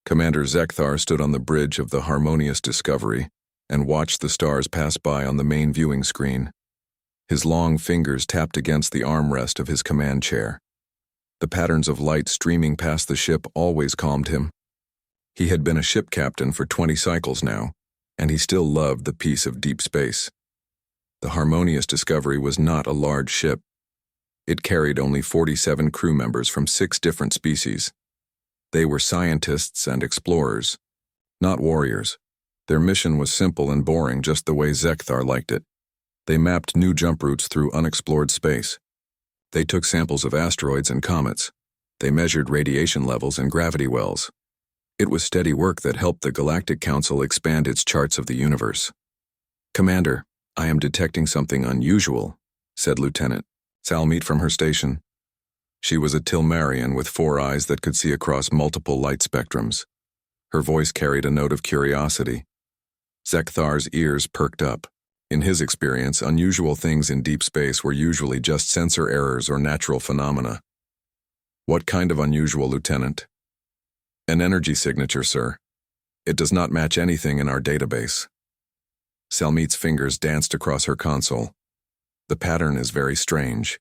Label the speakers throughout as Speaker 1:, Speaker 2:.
Speaker 1: Commander Zekthar stood on the bridge of the Harmonious Discovery and watched the stars pass by on the main viewing screen. His long fingers tapped against the armrest of his command chair. The patterns of light streaming past the ship always calmed him. He had been a ship captain for 20 cycles now, and he still loved the peace of deep space. The Harmonious Discovery was not a large ship. It carried only 47 crew members from 6 different species. They were scientists and explorers, not warriors. Their mission was simple and boring, just the way Zekthar liked it. They mapped new jump routes through unexplored space. They took samples of asteroids and comets. They measured radiation levels and gravity wells. It was steady work that helped the Galactic Council expand its charts of the universe. "Commander, I am detecting something unusual," said Lieutenant Salmeet from her station. She was a Tilmarian with 4 eyes that could see across multiple light spectrums. Her voice carried a note of curiosity. Zekthar's ears perked up. In his experience, unusual things in deep space were usually just sensor errors or natural phenomena. "What kind of unusual, Lieutenant?" "An energy signature, sir. It does not match anything in our database." Salmeet's fingers danced across her console. "The pattern is very strange.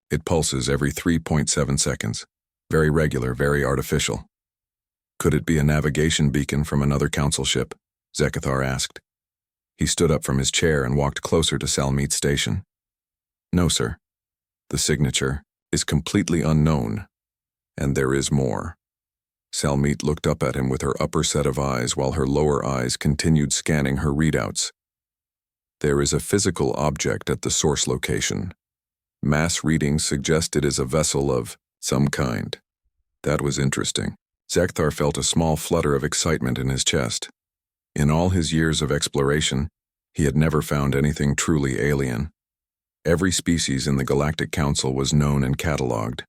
Speaker 1: It pulses every 3.7 seconds. Very regular, very artificial." "Could it be a navigation beacon from another council ship?" Zekthar asked. He stood up from his chair and walked closer to Salmeet's station. "No, sir. The signature is completely unknown, and there is more." Salmeet looked up at him with her upper set of eyes while her lower eyes continued scanning her readouts. "There is a physical object at the source location. Mass readings suggest it is a vessel of some kind." That was interesting. Zekthar felt a small flutter of excitement in his chest. In all his years of exploration, he had never found anything truly alien. Every species in the Galactic Council was known and catalogued.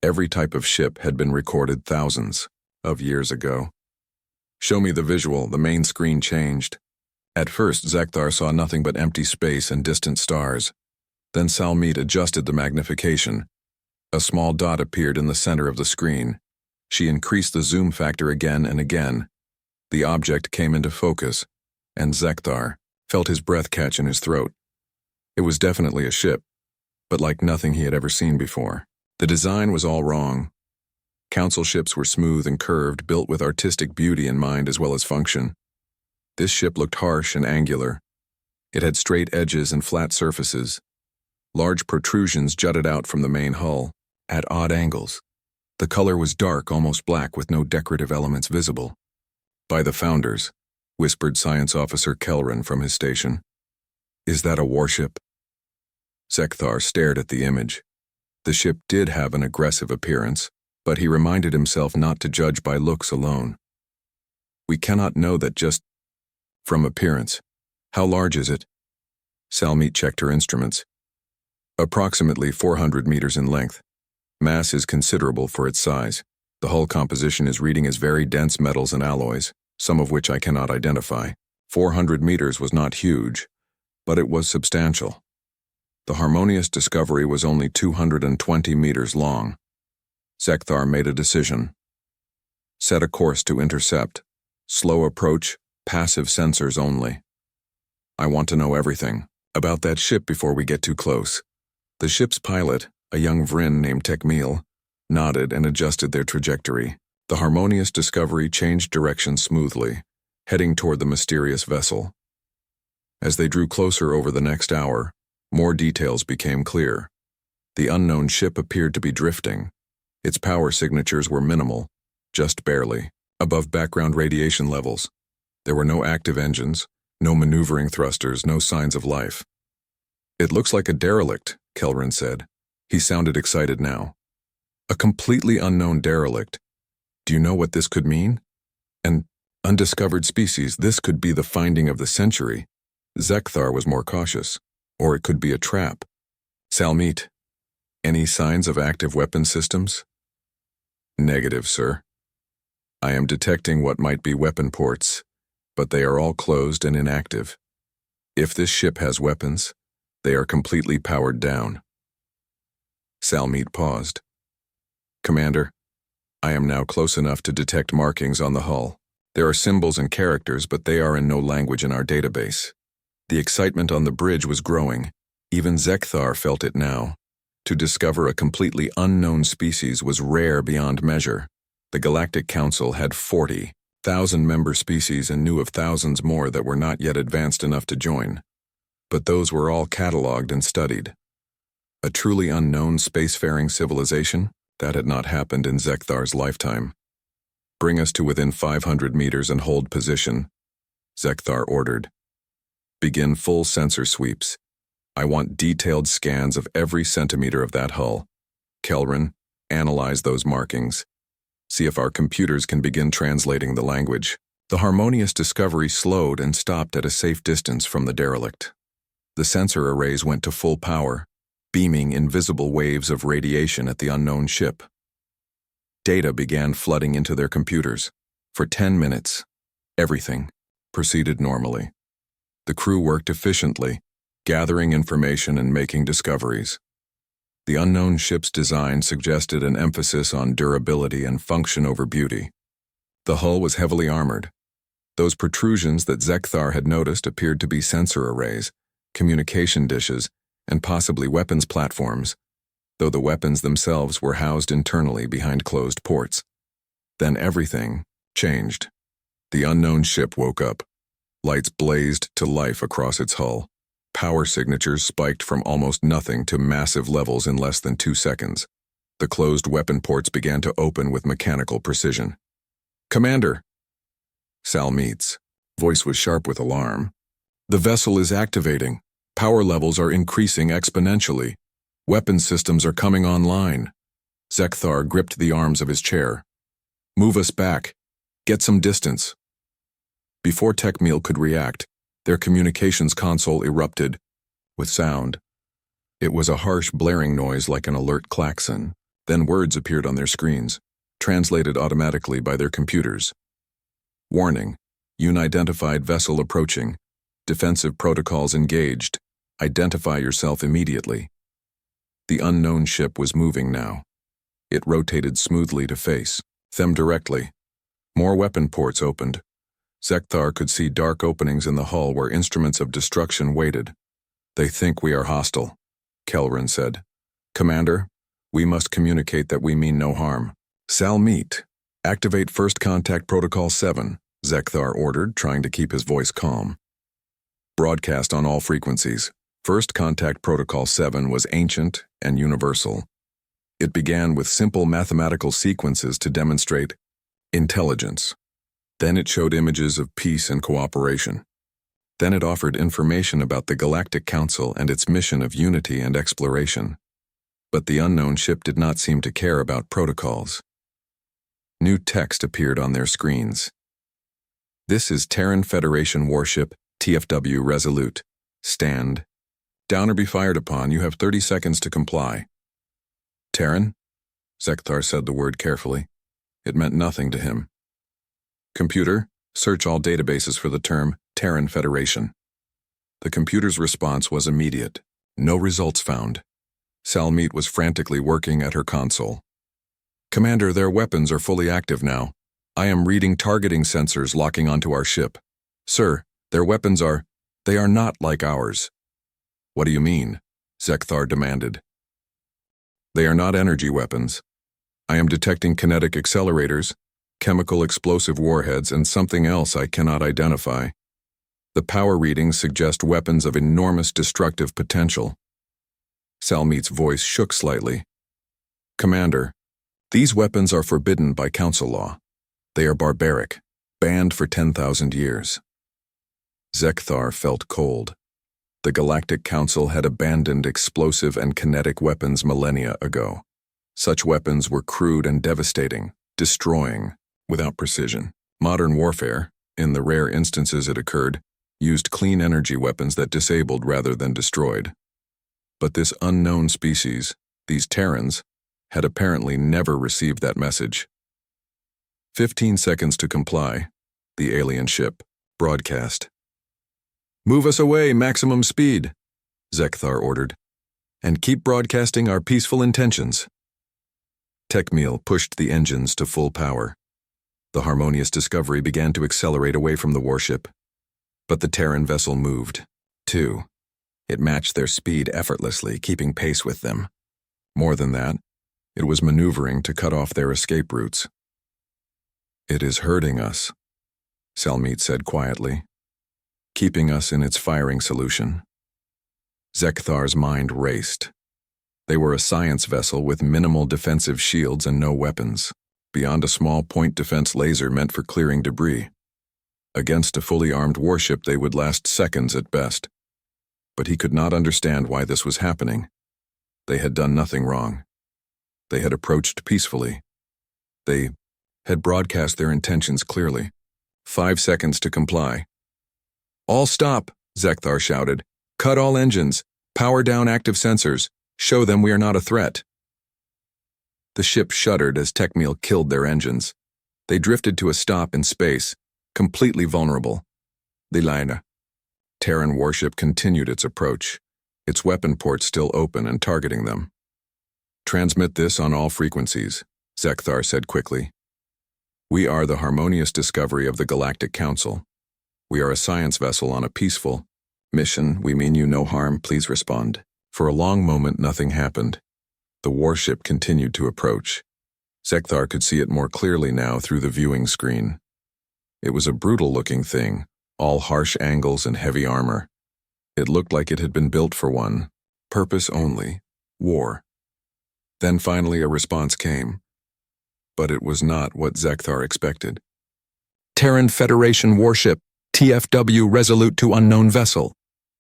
Speaker 1: Every type of ship had been recorded thousands of years ago. "Show me the visual." The main screen changed. At first, Zekthar saw nothing but empty space and distant stars. Then Salmeet adjusted the magnification. A small dot appeared in the center of the screen. She increased the zoom factor again and again. The object came into focus, and Zekthar felt his breath catch in his throat. It was definitely a ship, but like nothing he had ever seen before. The design was all wrong. Council ships were smooth and curved, built with artistic beauty in mind as well as function. This ship looked harsh and angular. It had straight edges and flat surfaces. Large protrusions jutted out from the main hull, at odd angles. The color was dark, almost black, with no decorative elements visible. "By the Founders," whispered Science Officer Kelrin from his station. "Is that a warship?" Zekthar stared at the image. The ship did have an aggressive appearance, but he reminded himself not to judge by looks alone. "We cannot know that just from appearance. How large is it?" Salmeet checked her instruments. "Approximately 400 meters in length. Mass is considerable for its size. The hull composition is reading as very dense metals and alloys, some of which I cannot identify. 400 meters was not huge, but it was substantial. The Harmonious Discovery was only 220 meters long." Zekthar made a decision. "Set a course to intercept. Slow approach, passive sensors only. I want to know everything about that ship before we get too close." The ship's pilot, a young Vryn named Tekmil, nodded and adjusted their trajectory. The Harmonious Discovery changed direction smoothly, heading toward the mysterious vessel. As they drew closer over the next hour, more details became clear. The unknown ship appeared to be drifting. Its power signatures were minimal, just barely, above background radiation levels. There were no active engines, no maneuvering thrusters, no signs of life. "It looks like a derelict," Kelrin said. He sounded excited now. "A completely unknown derelict. Do you know what this could mean? An undiscovered species. This could be the finding of the century." Zekthar was more cautious. "Or it could be a trap." "Salmeet, any signs of active weapon systems?" "Negative, sir. I am detecting what might be weapon ports, but they are all closed and inactive. If this ship has weapons, they are completely powered down." Salmeet paused. "Commander, I am now close enough to detect markings on the hull. There are symbols and characters, but they are in no language in our database. The excitement on the bridge was growing. Even Zekthar felt it now. To discover a completely unknown species was rare beyond measure. The Galactic Council had 40,000 member species and knew of thousands more that were not yet advanced enough to join. But those were all catalogued and studied. A truly unknown spacefaring civilization? That had not happened in Zekthar's lifetime. Bring us to within 500 meters and hold position, Zekthar ordered. Begin full sensor sweeps. I want detailed scans of every centimeter of that hull. Kelrin, analyze those markings. See if our computers can begin translating the language. The harmonious discovery slowed and stopped at a safe distance from the derelict. The sensor arrays went to full power, beaming invisible waves of radiation at the unknown ship. Data began flooding into their computers. For 10 minutes, everything proceeded normally. The crew worked efficiently, gathering information and making discoveries. The unknown ship's design suggested an emphasis on durability and function over beauty. The hull was heavily armored. Those protrusions that Zekthar had noticed appeared to be sensor arrays, communication dishes, and possibly weapons platforms, though the weapons themselves were housed internally behind closed ports. Then everything changed. The unknown ship woke up. Lights blazed to life across its hull. Power signatures spiked from almost nothing to massive levels in less than 2 seconds. The closed weapon ports began to open with mechanical precision. "Commander!" Salmeet's voice was sharp with alarm. "The vessel is activating. Power levels are increasing exponentially. Weapon systems are coming online." Zekthar gripped the arms of his chair. "Move us back. Get some distance." Before Techmeal could react, their communications console erupted with sound. It was a harsh blaring noise like an alert klaxon. Then words appeared on their screens, translated automatically by their computers. "Warning. Unidentified vessel approaching. Defensive protocols engaged. Identify yourself immediately." The unknown ship was moving now. It rotated smoothly to face them directly. More weapon ports opened. Zekthar could see dark openings in the hull where instruments of destruction waited. "They think we are hostile," Kelrin said. "Commander, we must communicate that we mean no harm." "Salmeet, activate First Contact Protocol 7, Zekthar ordered, trying to keep his voice calm. Broadcast on all frequencies. First Contact Protocol 7 was ancient and universal. It began with simple mathematical sequences to demonstrate intelligence. Then it showed images of peace and cooperation. Then it offered information about the Galactic Council and its mission of unity and exploration. But the unknown ship did not seem to care about protocols. New text appeared on their screens. "This is Terran Federation Warship, TFW Resolute. Stand down or be fired upon. You have 30 seconds to comply." "Terran?" Zekthar said the word carefully. It meant nothing to him. "Computer, search all databases for the term Terran Federation." The computer's response was immediate. No results found. Salmeet was frantically working at her console. "Commander, their weapons are fully active now. I am reading targeting sensors locking onto our ship. Sir, their weapons they are not like ours." "What do you mean?" Zekthar demanded. "They are not energy weapons. I am detecting kinetic accelerators, chemical explosive warheads, and something else I cannot identify. The power readings suggest weapons of enormous destructive potential." Salmeet's voice shook slightly. "Commander, these weapons are forbidden by council law. They are barbaric, banned for 10,000 years. Zekthar felt cold. The Galactic Council had abandoned explosive and kinetic weapons millennia ago. Such weapons were crude and devastating, destroying, without precision. Modern warfare, in the rare instances it occurred, used clean energy weapons that disabled rather than destroyed. But this unknown species, these Terrans, had apparently never received that message. 15 seconds to comply, the alien ship broadcast. "Move us away, maximum speed," Zekthar ordered, "and keep broadcasting our peaceful intentions." Techmeal pushed the engines to full power. The harmonious Discovery began to accelerate away from the warship. But the Terran vessel moved, too. It matched their speed effortlessly, keeping pace with them. More than that, it was maneuvering to cut off their escape routes. "It is hurting us," Selmeet said quietly, "keeping us in its firing solution." Zekthar's mind raced. They were a science vessel with minimal defensive shields and no weapons, beyond a small point defense laser meant for clearing debris. Against a fully armed warship, they would last seconds at best. But he could not understand why this was happening. They had done nothing wrong. They had approached peacefully. They had broadcast their intentions clearly. 5 seconds to comply. "All stop," Zekthar shouted. "Cut all engines. Power down active sensors. Show them we are not a threat." The ship shuddered as Techmeal killed their engines. They drifted to a stop in space, completely vulnerable. The Lina Terran warship continued its approach, its weapon ports still open and targeting them. "Transmit this on all frequencies," Zekthar said quickly. "We are the harmonious Discovery of the Galactic Council. We are a science vessel on a peaceful mission. We mean you no harm. Please respond." For a long moment, nothing happened. The warship continued to approach. Zekthar could see it more clearly now through the viewing screen. It was a brutal-looking thing, all harsh angles and heavy armor. It looked like it had been built for one purpose only: war. Then finally a response came. But it was not what Zekthar expected. "Terran Federation Warship, TFW Resolute to unknown vessel.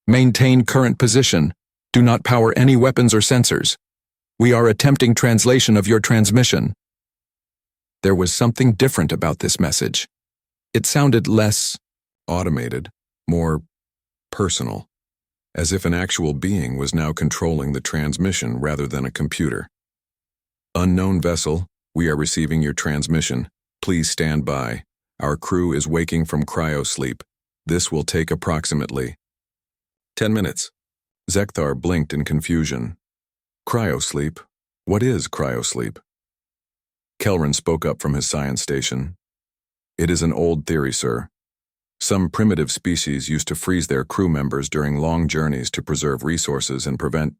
Speaker 1: Maintain current position. Do not power any weapons or sensors. We are attempting translation of your transmission." There was something different about this message. It sounded less automated, more personal, as if an actual being was now controlling the transmission rather than a computer. "Unknown vessel, we are receiving your transmission. Please stand by. Our crew is waking from cryosleep. This will take approximately 10 minutes. Zekthar blinked in confusion. "Cryosleep? What is cryosleep?" Kelran spoke up from his science station. "It is an old theory, sir. Some primitive species used to freeze their crew members during long journeys to preserve resources and prevent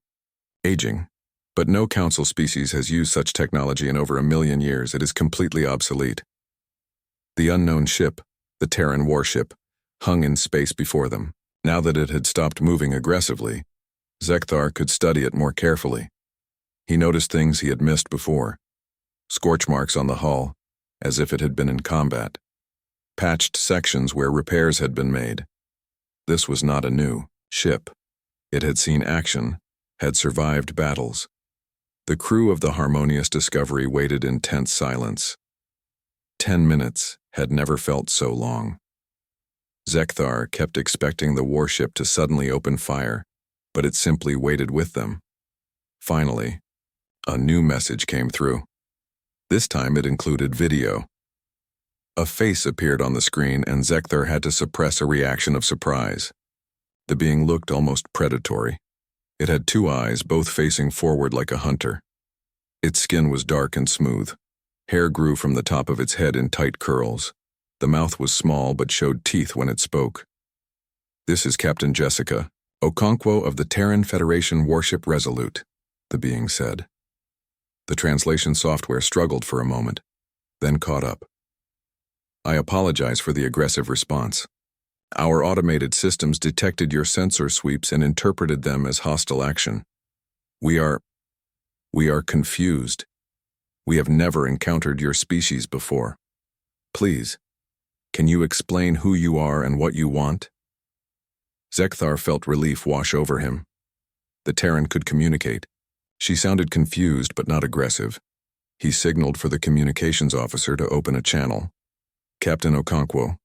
Speaker 1: aging. But no council species has used such technology in over 1,000,000 years. It is completely obsolete." The unknown ship, the Terran warship, hung in space before them. Now that it had stopped moving aggressively, Zekthar could study it more carefully. He noticed things he had missed before. Scorch marks on the hull, as if it had been in combat. Patched sections where repairs had been made. This was not a new ship. It had seen action, had survived battles. The crew of the harmonious Discovery waited in tense silence. 10 minutes had never felt so long. Zekthar kept expecting the warship to suddenly open fire, but it simply waited with them. Finally, a new message came through. This time it included video. A face appeared on the screen and Zekthar had to suppress a reaction of surprise. The being looked almost predatory. It had 2 eyes, both facing forward like a hunter. Its skin was dark and smooth. Hair grew from the top of its head in tight curls. The mouth was small but showed teeth when it spoke. "This is Captain Jessica Okonkwo of the Terran Federation Warship Resolute," the being said. The translation software struggled for a moment, then caught up. "I apologize for the aggressive response. Our automated systems detected your sensor sweeps and interpreted them as hostile action. We are confused. We have never encountered your species before. Please, can you explain who you are and what you want?" Zekthar felt relief wash over him. The Terran could communicate. She sounded confused but not aggressive. He signaled for the communications officer to open a channel. "Captain Okonkwo,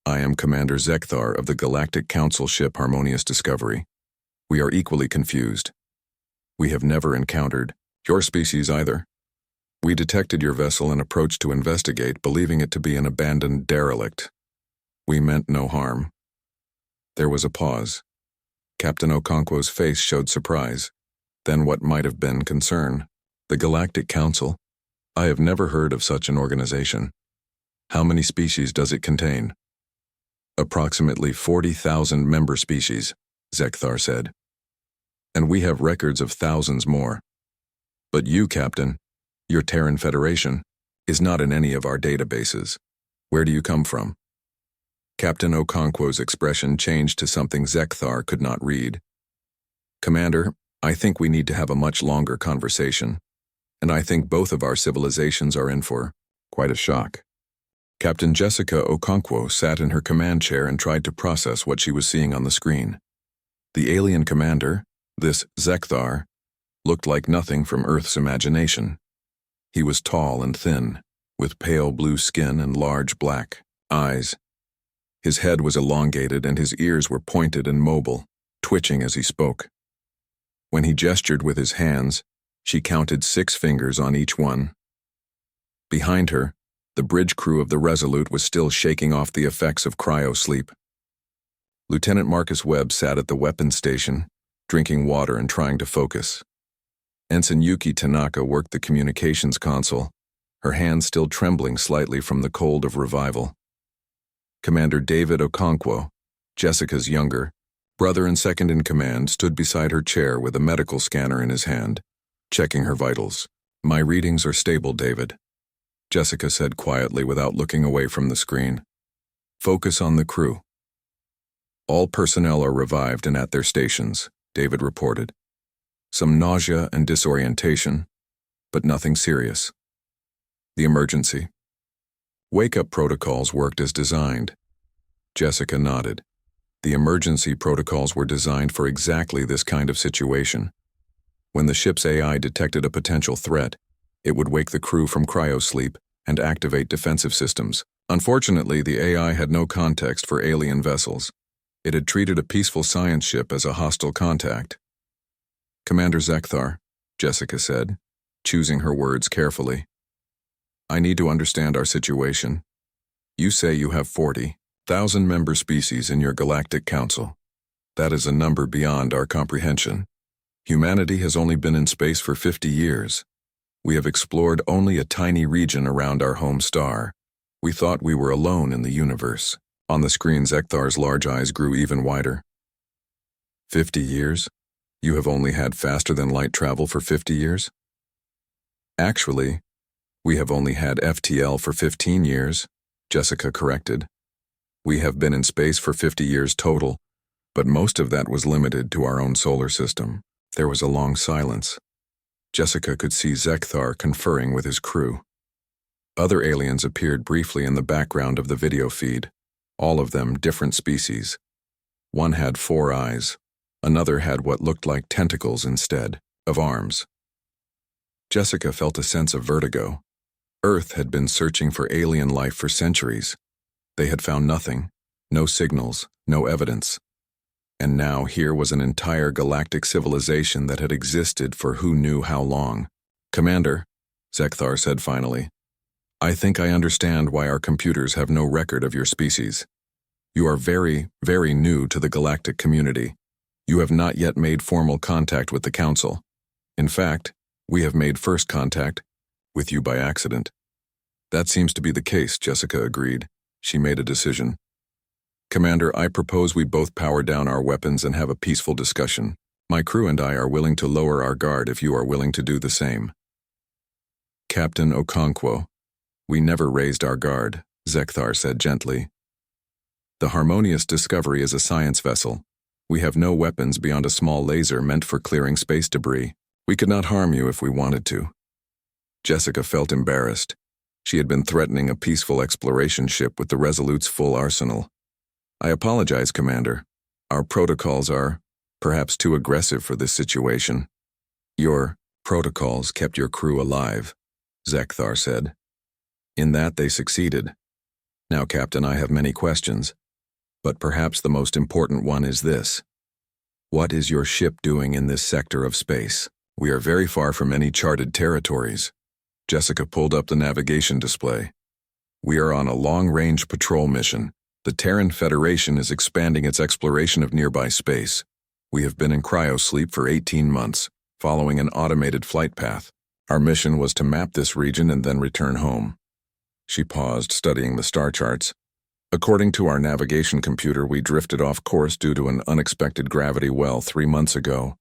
Speaker 1: I am Commander Zekthar of the Galactic Council ship Harmonious Discovery. We are equally confused. We have never encountered your species either. We detected your vessel and approached to investigate, believing it to be an abandoned derelict. We meant no harm." There was a pause. Captain Okonkwo's face showed surprise, then what might have been concern. "The Galactic Council? I have never heard of such an organization. How many species does it contain? Approximately 40,000 member species, Zekthar said. And we have records of thousands more. But you, Captain, your Terran Federation, is not in any of our databases. Where do you come from? Captain Okonkwo's expression changed to something Zekthar could not read. Commander, I think we need to have a much longer conversation, and I think both of our civilizations are in for quite a shock. Captain Jessica Okonkwo sat in her command chair and tried to process what she was seeing on the screen. The alien commander, this Zekthar, looked like nothing from Earth's imagination. He was tall and thin, with pale blue skin and large black eyes. His head was elongated and his ears were pointed and mobile, twitching as he spoke. When he gestured with his hands, she counted 6 fingers on each one. Behind her, the bridge crew of the Resolute was still shaking off the effects of cryo-sleep. Lieutenant Marcus Webb sat at the weapons station, drinking water and trying to focus. Ensign Yuki Tanaka worked the communications console, her hands still trembling slightly from the cold of revival. Commander David Okonkwo, Jessica's younger brother and second in command, stood beside her chair with a medical scanner in his hand, checking her vitals. My readings are stable, David, Jessica said quietly without looking away from the screen. Focus on the crew. All personnel are revived and at their stations, David reported. Some nausea and disorientation, but nothing serious. The emergency. Wake-up protocols worked as designed. Jessica nodded. The emergency protocols were designed for exactly this kind of situation. When the ship's AI detected a potential threat, it would wake the crew from cryosleep and activate defensive systems. Unfortunately, the AI had no context for alien vessels. It had treated a peaceful science ship as a hostile contact. Commander Zekthar, Jessica said, choosing her words carefully. I need to understand our situation. You say you have 40,000 member species in your Galactic Council. That is a number beyond our comprehension. Humanity has only been in space for 50 years. We have explored only a tiny region around our home star. We thought we were alone in the universe. On the screen, Zekthar's large eyes grew even wider. 50 years? You have only had faster-than-light travel for 50 years? Actually, we have only had FTL for 15 years, Jessica corrected. We have been in space for 50 years total, but most of that was limited to our own solar system. There was a long silence. Jessica could see Zekthar conferring with his crew. Other aliens appeared briefly in the background of the video feed, all of them different species. One had 4 eyes. Another had what looked like tentacles instead of arms. Jessica felt a sense of vertigo. Earth had been searching for alien life for centuries. They had found nothing, no signals, no evidence. And now here was an entire galactic civilization that had existed for who knew how long. Commander, Zekthar said finally, I think I understand why our computers have no record of your species. You are very, very new to the galactic community. You have not yet made formal contact with the Council. In fact, we have made first contact with you by accident. That seems to be the case, Jessica agreed. She made a decision. Commander, I propose we both power down our weapons and have a peaceful discussion. My crew and I are willing to lower our guard if you are willing to do the same. Captain Okonkwo, we never raised our guard, Zekthar said gently. The Harmonious Discovery is a science vessel. We have no weapons beyond a small laser meant for clearing space debris. We could not harm you if we wanted to. Jessica felt embarrassed. She had been threatening a peaceful exploration ship with the Resolute's full arsenal. I apologize, Commander. Our protocols are perhaps too aggressive for this situation. Your protocols kept your crew alive, Zekthar said. In that they succeeded. Now, Captain, I have many questions, but perhaps the most important one is this. What is your ship doing in this sector of space? We are very far from any charted territories. Jessica pulled up the navigation display. We are on a long-range patrol mission. The Terran Federation is expanding its exploration of nearby space. We have been in cryosleep for 18 months, following an automated flight path. Our mission was to map this region and then return home. She paused, studying the star charts. According to our navigation computer, we drifted off course due to an unexpected gravity well 3 months ago.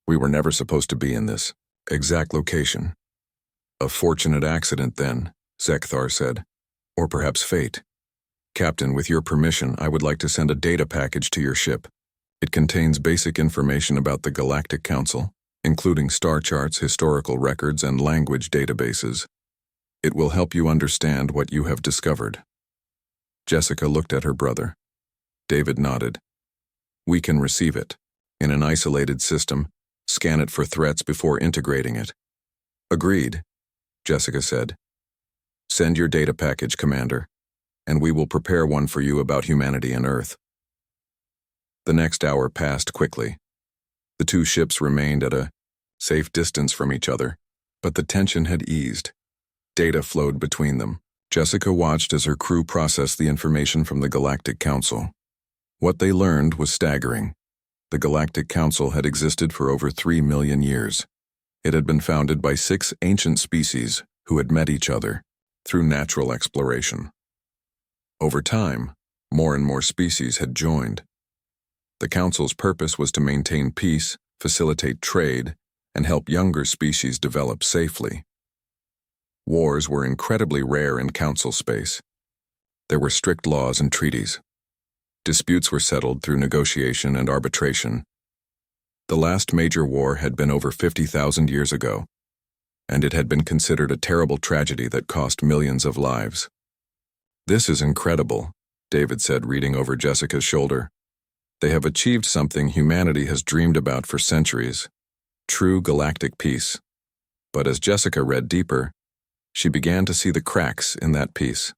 Speaker 1: We were never supposed to be in this exact location. A fortunate accident, then, Zekthar said. Or perhaps fate. Captain, with your permission, I would like to send a data package to your ship. It contains basic information about the Galactic Council, including star charts, historical records, and language databases. It will help you understand what you have discovered. Jessica looked at her brother. David nodded. We can receive it. In an isolated system, scan it for threats before integrating it. Agreed, Jessica said. Send your data package, Commander, and we will prepare one for you about humanity and Earth. The next hour passed quickly. The two ships remained at a safe distance from each other, but the tension had eased. Data flowed between them. Jessica watched as her crew processed the information from the Galactic Council. What they learned was staggering. The Galactic Council had existed for over 3 million years. It had been founded by 6 ancient species who had met each other through natural exploration. Over time, more and more species had joined. The Council's purpose was to maintain peace, facilitate trade, and help younger species develop safely. Wars were incredibly rare in Council space. There were strict laws and treaties. Disputes were settled through negotiation and arbitration. The last major war had been over 50,000 years ago, and it had been considered a terrible tragedy that cost millions of lives. This is incredible, David said, reading over Jessica's shoulder. They have achieved something humanity has dreamed about for centuries. True galactic peace. But as Jessica read deeper, she began to see the cracks in that peace.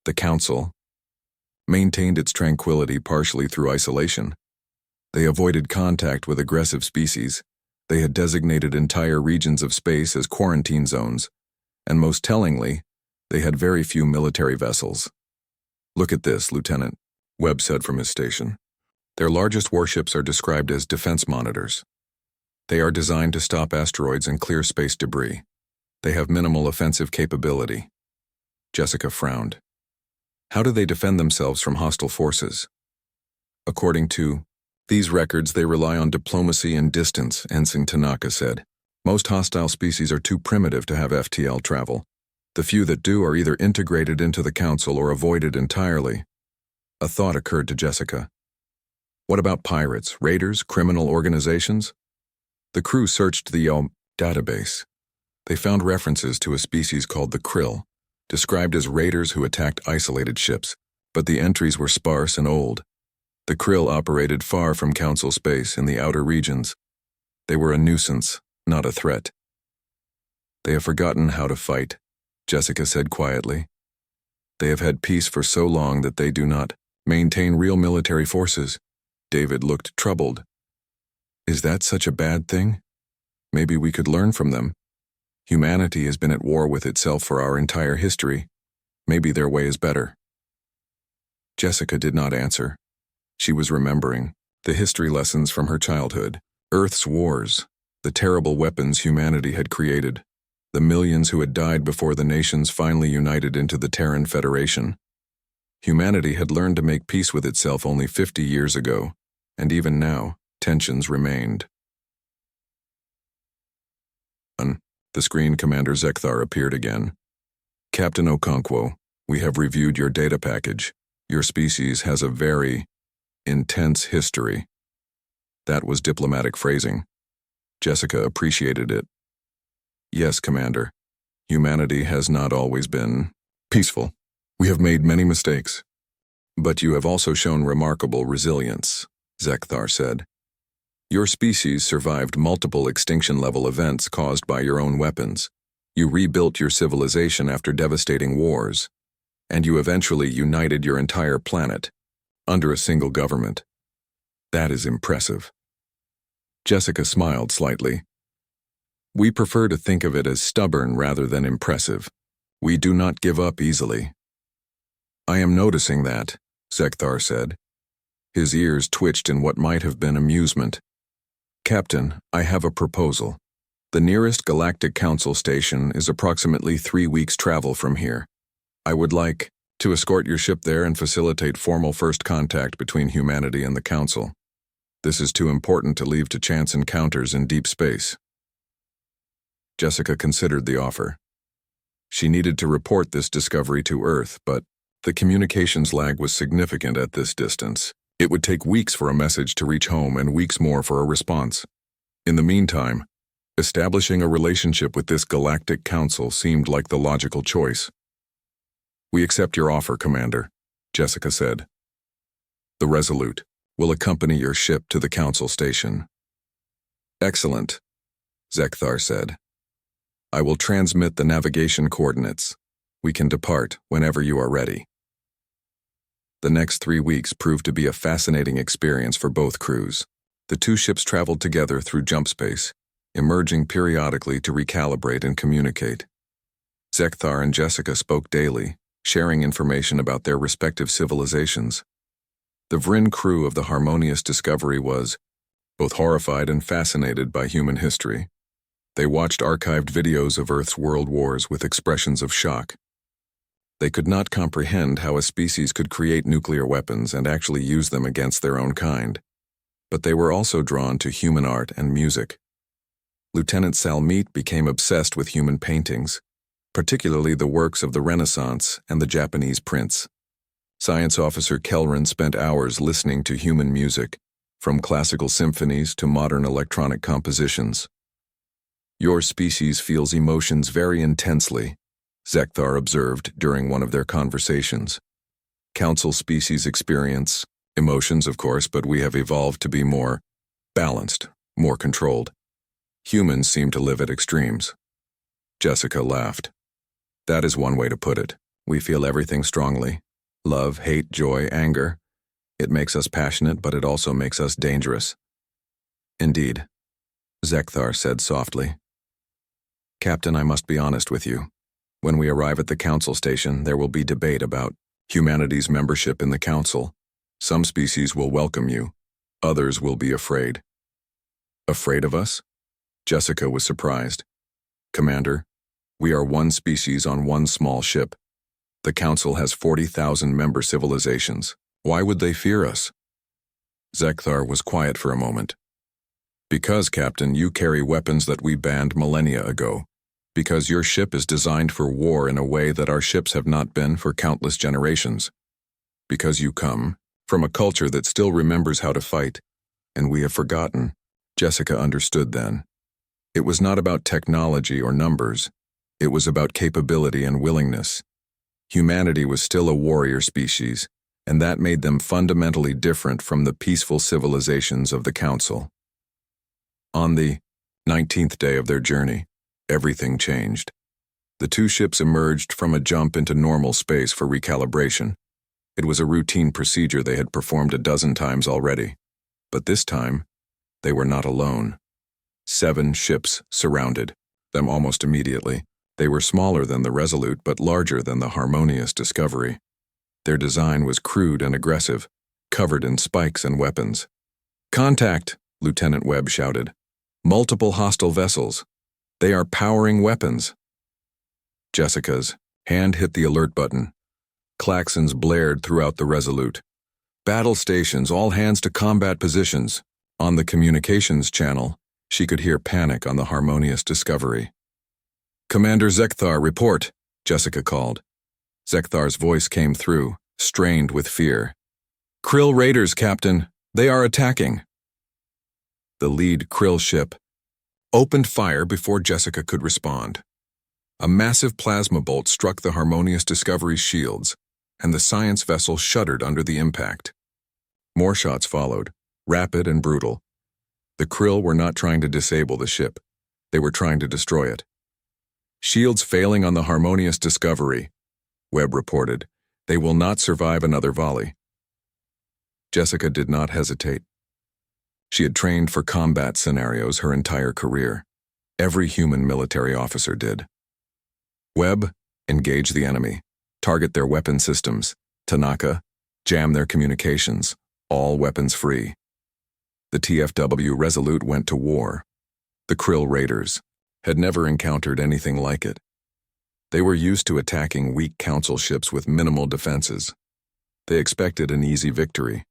Speaker 1: The Council maintained its tranquility partially through isolation. They avoided contact with aggressive species. They had designated entire regions of space as quarantine zones, and most tellingly, they had very few military vessels. Look at this, Lieutenant, Webb said from his station. Their largest warships are described as defense monitors. They are designed to stop asteroids and clear space debris. They have minimal offensive capability. Jessica frowned. How do they defend themselves from hostile forces? According to these records, they rely on diplomacy and distance, Ensign Tanaka said. Most hostile species are too primitive to have FTL travel. The few that do are either integrated into the Council or avoided entirely. A thought occurred to Jessica. What about pirates, raiders, criminal organizations? The crew searched the database. They found references to a species called the krill, described as raiders who attacked isolated ships, but the entries were sparse and old. The krill operated far from Council space in the outer regions. They were a nuisance, not a threat. They have forgotten how to fight, Jessica said quietly. They have had peace for so long that they do not maintain real military forces. David looked troubled. Is that such a bad thing? Maybe we could learn from them. Humanity has been at war with itself for our entire history. Maybe their way is better. Jessica did not answer. She was remembering the history lessons from her childhood, Earth's wars, the terrible weapons humanity had created, the millions who had died before the nations finally united into the Terran Federation. Humanity had learned to make peace with itself only 50 years ago, and even now, tensions remained. The screen Commander Zekthar appeared again. Captain Okonkwo, we have reviewed your data package. Your species has a very intense history. That was diplomatic phrasing. Jessica appreciated it. Yes, Commander. Humanity has not always been peaceful. We have made many mistakes. But you have also shown remarkable resilience, Zekthar said. Your species survived multiple extinction-level events caused by your own weapons. You rebuilt your civilization after devastating wars, and you eventually united your entire planet under a single government. That is impressive. Jessica smiled slightly. We prefer to think of it as stubborn rather than impressive. We do not give up easily. I am noticing that, Zekthar said. His ears twitched in what might have been amusement. Captain, I have a proposal. The nearest Galactic Council station is approximately 3 weeks' travel from here. I would like to escort your ship there and facilitate formal first contact between humanity and the Council. This is too important to leave to chance encounters in deep space. Jessica considered the offer. She needed to report this discovery to Earth, but the communications lag was significant at this distance. It would take weeks for a message to reach home and weeks more for a response. In the meantime, establishing a relationship with this Galactic Council seemed like the logical choice. "We accept your offer, Commander," Jessica said. "The Resolute will accompany your ship to the Council station." "Excellent," Zekthar said. "I will transmit the navigation coordinates. We can depart whenever you are ready." The next 3 weeks proved to be a fascinating experience for both crews. The two ships traveled together through jump space, emerging periodically to recalibrate and communicate. Zekthar and Jessica spoke daily, sharing information about their respective civilizations. The Vryn crew of the Harmonious Discovery was both horrified and fascinated by human history. They watched archived videos of Earth's world wars with expressions of shock. They could not comprehend how a species could create nuclear weapons and actually use them against their own kind. But they were also drawn to human art and music. Lieutenant Salmeet became obsessed with human paintings, particularly the works of the Renaissance and the Japanese prints. Science Officer Kelrin spent hours listening to human music, from classical symphonies to modern electronic compositions. "Your species feels emotions very intensely," Zekthar observed during one of their conversations. "Council species experience emotions, of course, but we have evolved to be more balanced, more controlled. Humans seem to live at extremes." Jessica laughed. "That is one way to put it. We feel everything strongly. Love, hate, joy, anger. It makes us passionate, but it also makes us dangerous." "Indeed," Zekthar said softly. "Captain, I must be honest with you. When we arrive at the Council station, there will be debate about humanity's membership in the Council. Some species will welcome you. Others will be afraid." "Afraid of us?" Jessica was surprised. "Commander, we are one species on one small ship. The Council has 40,000 member civilizations. Why would they fear us?" Zekthar was quiet for a moment. "Because, Captain, you carry weapons that we banned millennia ago. Because your ship is designed for war in a way that our ships have not been for countless generations. Because you come from a culture that still remembers how to fight, and we have forgotten." Jessica understood then. It was not about technology or numbers. It was about capability and willingness. Humanity was still a warrior species, and that made them fundamentally different from the peaceful civilizations of the Council. On the 19th day of their journey, everything changed. The two ships emerged from a jump into normal space for recalibration. It was a routine procedure they had performed a dozen times already. But this time, they were not alone. 7 ships surrounded them almost immediately. They were smaller than the Resolute, but larger than the Harmonious Discovery. Their design was crude and aggressive, covered in spikes and weapons. "Contact!" Lieutenant Webb shouted. "Multiple hostile vessels. They are powering weapons." Jessica's hand hit the alert button. Klaxons blared throughout the Resolute. "Battle stations, all hands to combat positions." On the communications channel, she could hear panic on the Harmonious Discovery. "Commander Zekthar, report," Jessica called. Zekthar's voice came through, strained with fear. "Krill raiders, Captain. They are attacking." The lead Krill ship opened fire before Jessica could respond. A massive plasma bolt struck the Harmonious Discovery's shields, and the science vessel shuddered under the impact. More shots followed, rapid and brutal. The Krill were not trying to disable the ship. They were trying to destroy it. "Shields failing on the Harmonious Discovery," Webb reported. "They will not survive another volley." Jessica did not hesitate. She had trained for combat scenarios her entire career. Every human military officer did. "Webb, engage the enemy. Target their weapon systems. Tanaka, jam their communications. All weapons free." The TFW Resolute went to war. The Krill raiders, had never encountered anything like it. They were used to attacking weak council ships with minimal defenses. They expected an easy victory.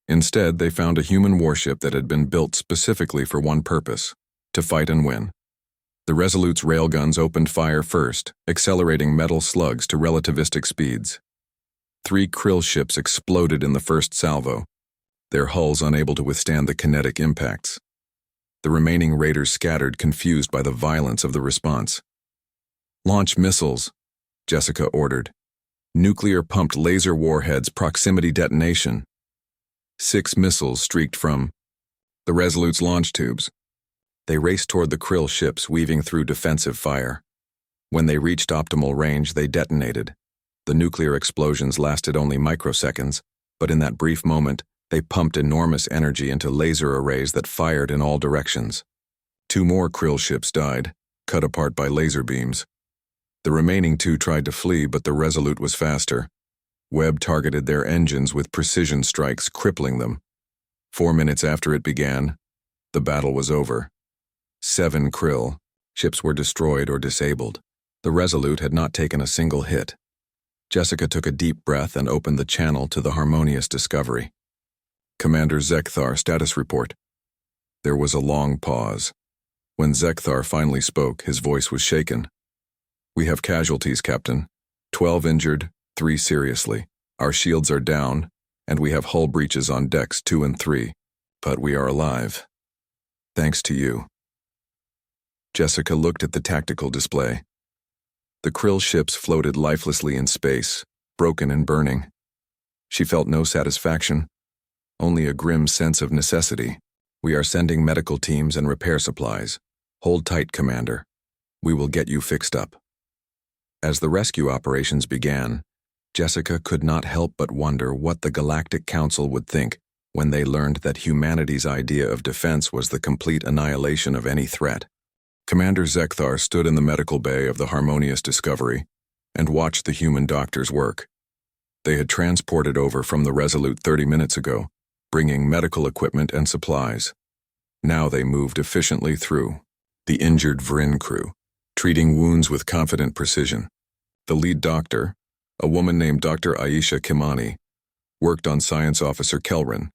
Speaker 1: Instead, they found a human warship that had been built specifically for one purpose: to fight and win. The Resolute's railguns opened fire first, accelerating metal slugs to relativistic speeds. 3 krill ships exploded in the first salvo, their hulls unable to withstand the kinetic impacts. The remaining raiders scattered, confused by the violence of the response. "Launch missiles," Jessica ordered. "Nuclear-pumped laser warheads, proximity detonation." 6 missiles streaked from the Resolute's launch tubes. They raced toward the krill ships, weaving through defensive fire. When they reached optimal range, they detonated. The nuclear explosions lasted only microseconds, but in that brief moment, they pumped enormous energy into laser arrays that fired in all directions. 2 more krill ships died, cut apart by laser beams. The remaining 2 tried to flee, but the Resolute was faster. Webb targeted their engines with precision strikes, crippling them. 4 minutes after it began, the battle was over. 7 krill ships were destroyed or disabled. The Resolute had not taken a single hit. Jessica took a deep breath and opened the channel to the Harmonious Discovery. "Commander Zekthar, status report." There was a long pause. When Zekthar finally spoke, his voice was shaken. "We have casualties, Captain. 12 injured, 3 seriously. Our shields are down, and we have hull breaches on decks 2 and 3. But we are alive. Thanks to you." Jessica looked at the tactical display. The krill ships floated lifelessly in space, broken and burning. She felt no satisfaction, only a grim sense of necessity. "We are sending medical teams and repair supplies. Hold tight, Commander. We will get you fixed up." As the rescue operations began, Jessica could not help but wonder what the Galactic Council would think when they learned that humanity's idea of defense was the complete annihilation of any threat. Commander Zekthar stood in the medical bay of the Harmonious Discovery and watched the human doctors work. They had transported over from the Resolute 30 minutes ago, bringing medical equipment and supplies. Now they moved efficiently through the injured Vrin crew, treating wounds with confident precision. The lead doctor, a woman named Dr. Aisha Kimani, worked on Science Officer Kelrin.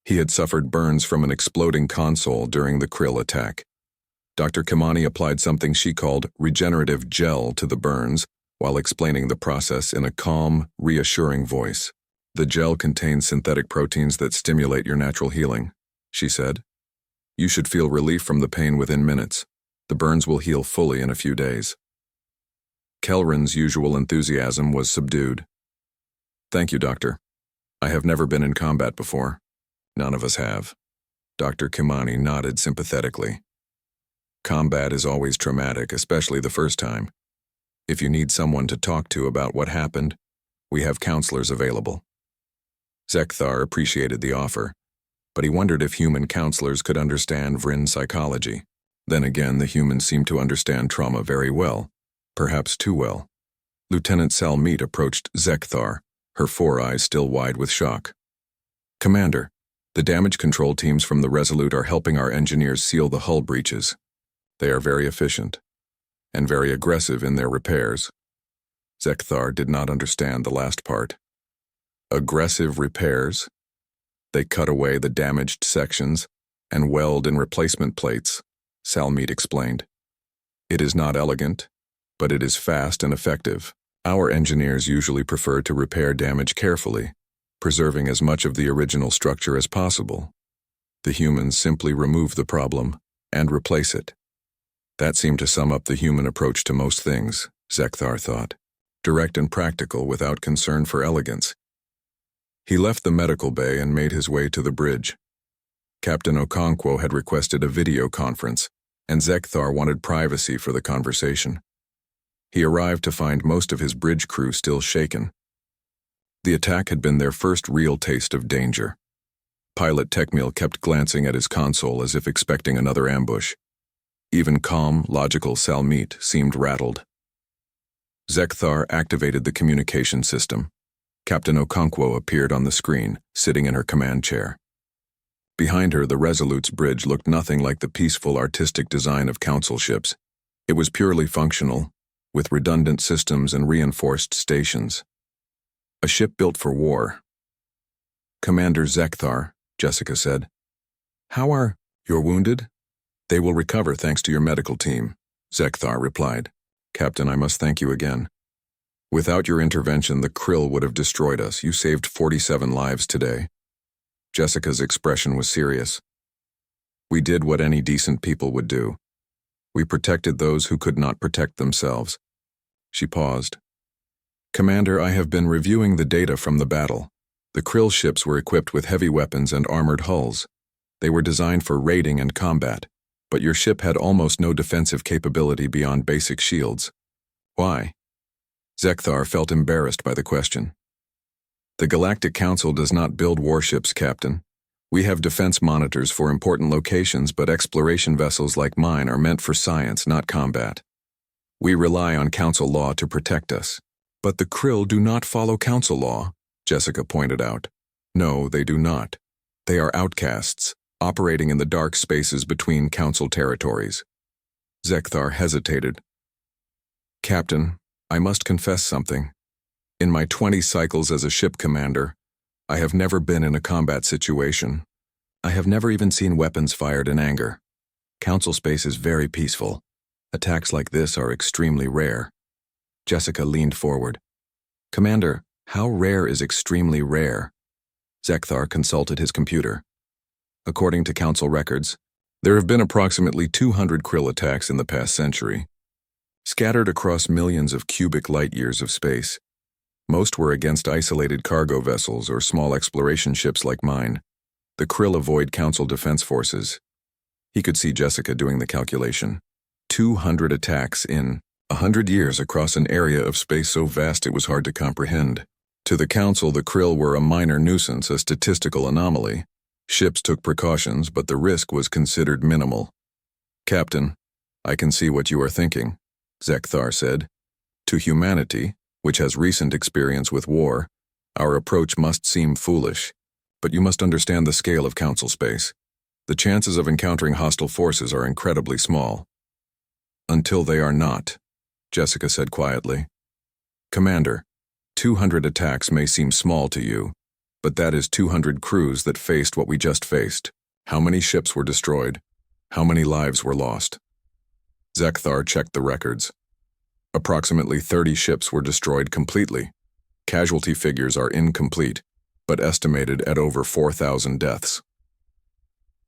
Speaker 1: He had suffered burns from an exploding console during the krill attack. Dr. Kimani applied something she called regenerative gel to the burns while explaining the process in a calm, reassuring voice. "The gel contains synthetic proteins that stimulate your natural healing," she said. "You should feel relief from the pain within minutes. The burns will heal fully in a few days." Kelrin's usual enthusiasm was subdued. "Thank you, Doctor. I have never been in combat before." "None of us have." Dr. Kimani nodded sympathetically. "Combat is always traumatic, especially the first time. If you need someone to talk to about what happened, we have counselors available." Zekthar appreciated the offer, but he wondered if human counselors could understand Vrin psychology. Then again, the humans seemed to understand trauma very well, perhaps too well. Lieutenant Salmeet approached Zekthar, her 4 eyes still wide with shock. "Commander, the damage control teams from the Resolute are helping our engineers seal the hull breaches. They are very efficient and very aggressive in their repairs." Zekthar did not understand the last part. Aggressive repairs? They cut away the damaged sections and weld in replacement plates, Salmeet explained. "It is not elegant, but it is fast and effective. Our engineers usually prefer to repair damage carefully, preserving as much of the original structure as possible. The humans simply remove the problem and replace it." That seemed to sum up the human approach to most things, Zekthar thought. Direct and practical without concern for elegance. He left the medical bay and made his way to the bridge. Captain Okonkwo had requested a video conference, and Zekthar wanted privacy for the conversation. He arrived to find most of his bridge crew still shaken. The attack had been their first real taste of danger. Pilot Tekmil kept glancing at his console as if expecting another ambush. Even calm, logical Salmeet seemed rattled. Zekthar activated the communication system. Captain Okonkwo appeared on the screen, sitting in her command chair. Behind her, the Resolute's bridge looked nothing like the peaceful artistic design of council ships. It was purely functional, with redundant systems and reinforced stations. A ship built for war. "Commander Zekthar," Jessica said. "How are you wounded?" "They will recover thanks to your medical team," Zekthar replied. "Captain, I must thank you again. Without your intervention, the Krill would have destroyed us. You saved 47 lives today." Jessica's expression was serious. "We did what any decent people would do. We protected those who could not protect themselves." She paused. "Commander, I have been reviewing the data from the battle. The Krill ships were equipped with heavy weapons and armored hulls. They were designed for raiding and combat, but your ship had almost no defensive capability beyond basic shields. Why?" Zekthar felt embarrassed by the question. "The Galactic Council does not build warships, Captain. We have defense monitors for important locations, but exploration vessels like mine are meant for science, not combat. We rely on Council law to protect us." "But the Krill do not follow Council law," Jessica pointed out. "No, they do not. They are outcasts, operating in the dark spaces between Council territories." Zekthar hesitated. "Captain, I must confess something. In my 20 cycles as a ship commander, I have never been in a combat situation. I have never even seen weapons fired in anger. Council space is very peaceful. Attacks like this are extremely rare." Jessica leaned forward. "Commander, how rare is extremely rare?" Zekthar consulted his computer. "According to Council records, there have been approximately 200 Krill attacks in the past century, scattered across millions of cubic light-years of space. Most were against isolated cargo vessels or small exploration ships like mine. The Krill avoid Council defense forces." He could see Jessica doing the calculation. 200 attacks in 100 years across an area of space so vast it was hard to comprehend. To the Council, the Krill were a minor nuisance, a statistical anomaly. Ships took precautions, but the risk was considered minimal. "Captain, I can see what you are thinking," Zekthar said. "To humanity, which has recent experience with war, our approach must seem foolish. But you must understand the scale of Council space. The chances of encountering hostile forces are incredibly small." "Until they are not," Jessica said quietly. "Commander, 200 attacks may seem small to you, but that is 200 crews that faced what we just faced. How many ships were destroyed? How many lives were lost?" Zekthar checked the records. Approximately 30 ships were destroyed completely. Casualty figures are incomplete, but estimated at over 4,000 deaths.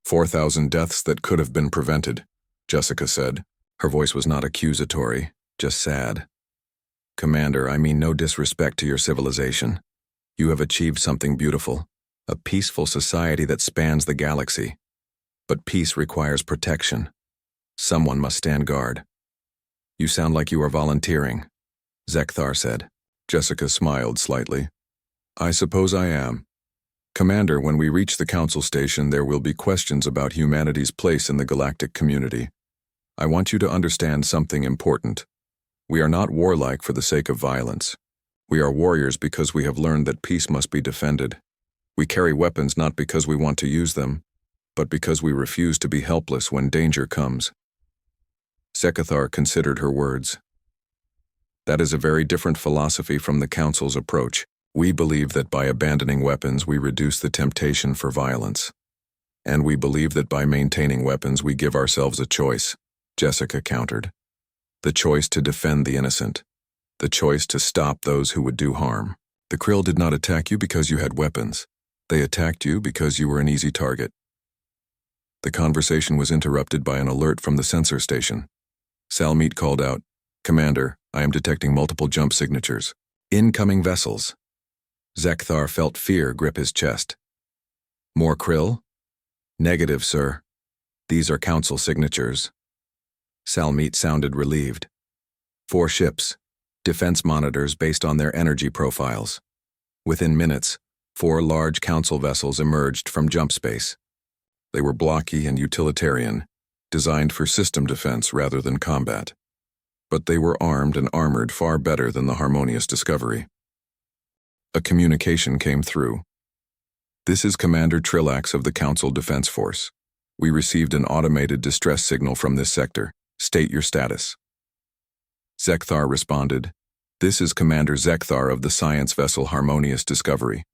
Speaker 1: 4,000 deaths that could have been prevented, Jessica said. Her voice was not accusatory, just sad. "Commander, I mean no disrespect to your civilization. You have achieved something beautiful, a peaceful society that spans the galaxy. But peace requires protection. Someone must stand guard." "You sound like you are volunteering," Zekthar said. Jessica smiled slightly. "I suppose I am. Commander, when we reach the Council station, there will be questions about humanity's place in the galactic community. I want you to understand something important. We are not warlike for the sake of violence. We are warriors because we have learned that peace must be defended. We carry weapons not because we want to use them, but because we refuse to be helpless when danger comes." Zekthar considered her words. "That is a very different philosophy from the Council's approach. We believe that by abandoning weapons we reduce the temptation for violence. And we believe that by maintaining weapons we give ourselves a choice," Jessica countered. "The choice to defend the innocent. The choice to stop those who would do harm. The Krill did not attack you because you had weapons. They attacked you because you were an easy target." The conversation was interrupted by an alert from the sensor station. Salmeet called out, "Commander, I am detecting multiple jump signatures. Incoming vessels." Zekthar felt fear grip his chest. "More Krill?" "Negative, sir. These are Council signatures." Salmeet sounded relieved. 4 ships, defense monitors based on their energy profiles. Within minutes, 4 large Council vessels emerged from jump space. They were blocky and utilitarian, designed for system defense rather than combat. But they were armed and armored far better than the Harmonious Discovery. A communication came through. This is Commander Trillax of the Council Defense Force. We received an automated distress signal from this sector. State your status. Zekthar responded, "This is Commander Zekthar of the science vessel Harmonious Discovery.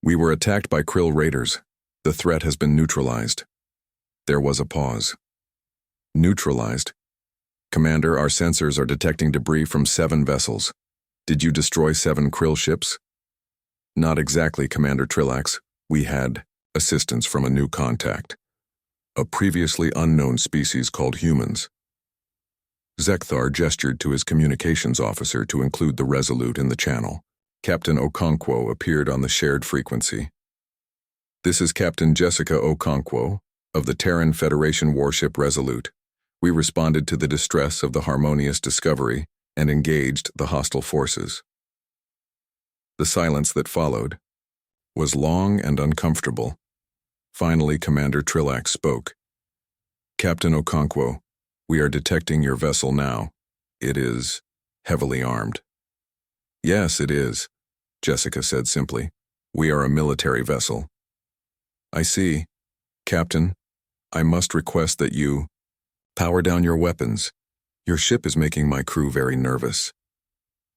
Speaker 1: We were attacked by Krill raiders. The threat has been neutralized." There was a pause. Neutralized? Commander, our sensors are detecting debris from 7 vessels. Did you destroy 7 Krill ships? Not exactly, Commander Trillax. We had assistance from a new contact. A previously unknown species called humans. Zekthar gestured to his communications officer to include the Resolute in the channel. Captain Okonkwo appeared on the shared frequency. This is Captain Jessica Okonkwo of the Terran Federation warship Resolute. We responded to the distress of the Harmonious Discovery and engaged the hostile forces. The silence that followed was long and uncomfortable. Finally, Commander Trillax spoke. "Captain Okonkwo, we are detecting your vessel now. It is heavily armed." "Yes, it is," Jessica said simply. "We are a military vessel." "I see. Captain, I must request that you power down your weapons. Your ship is making my crew very nervous."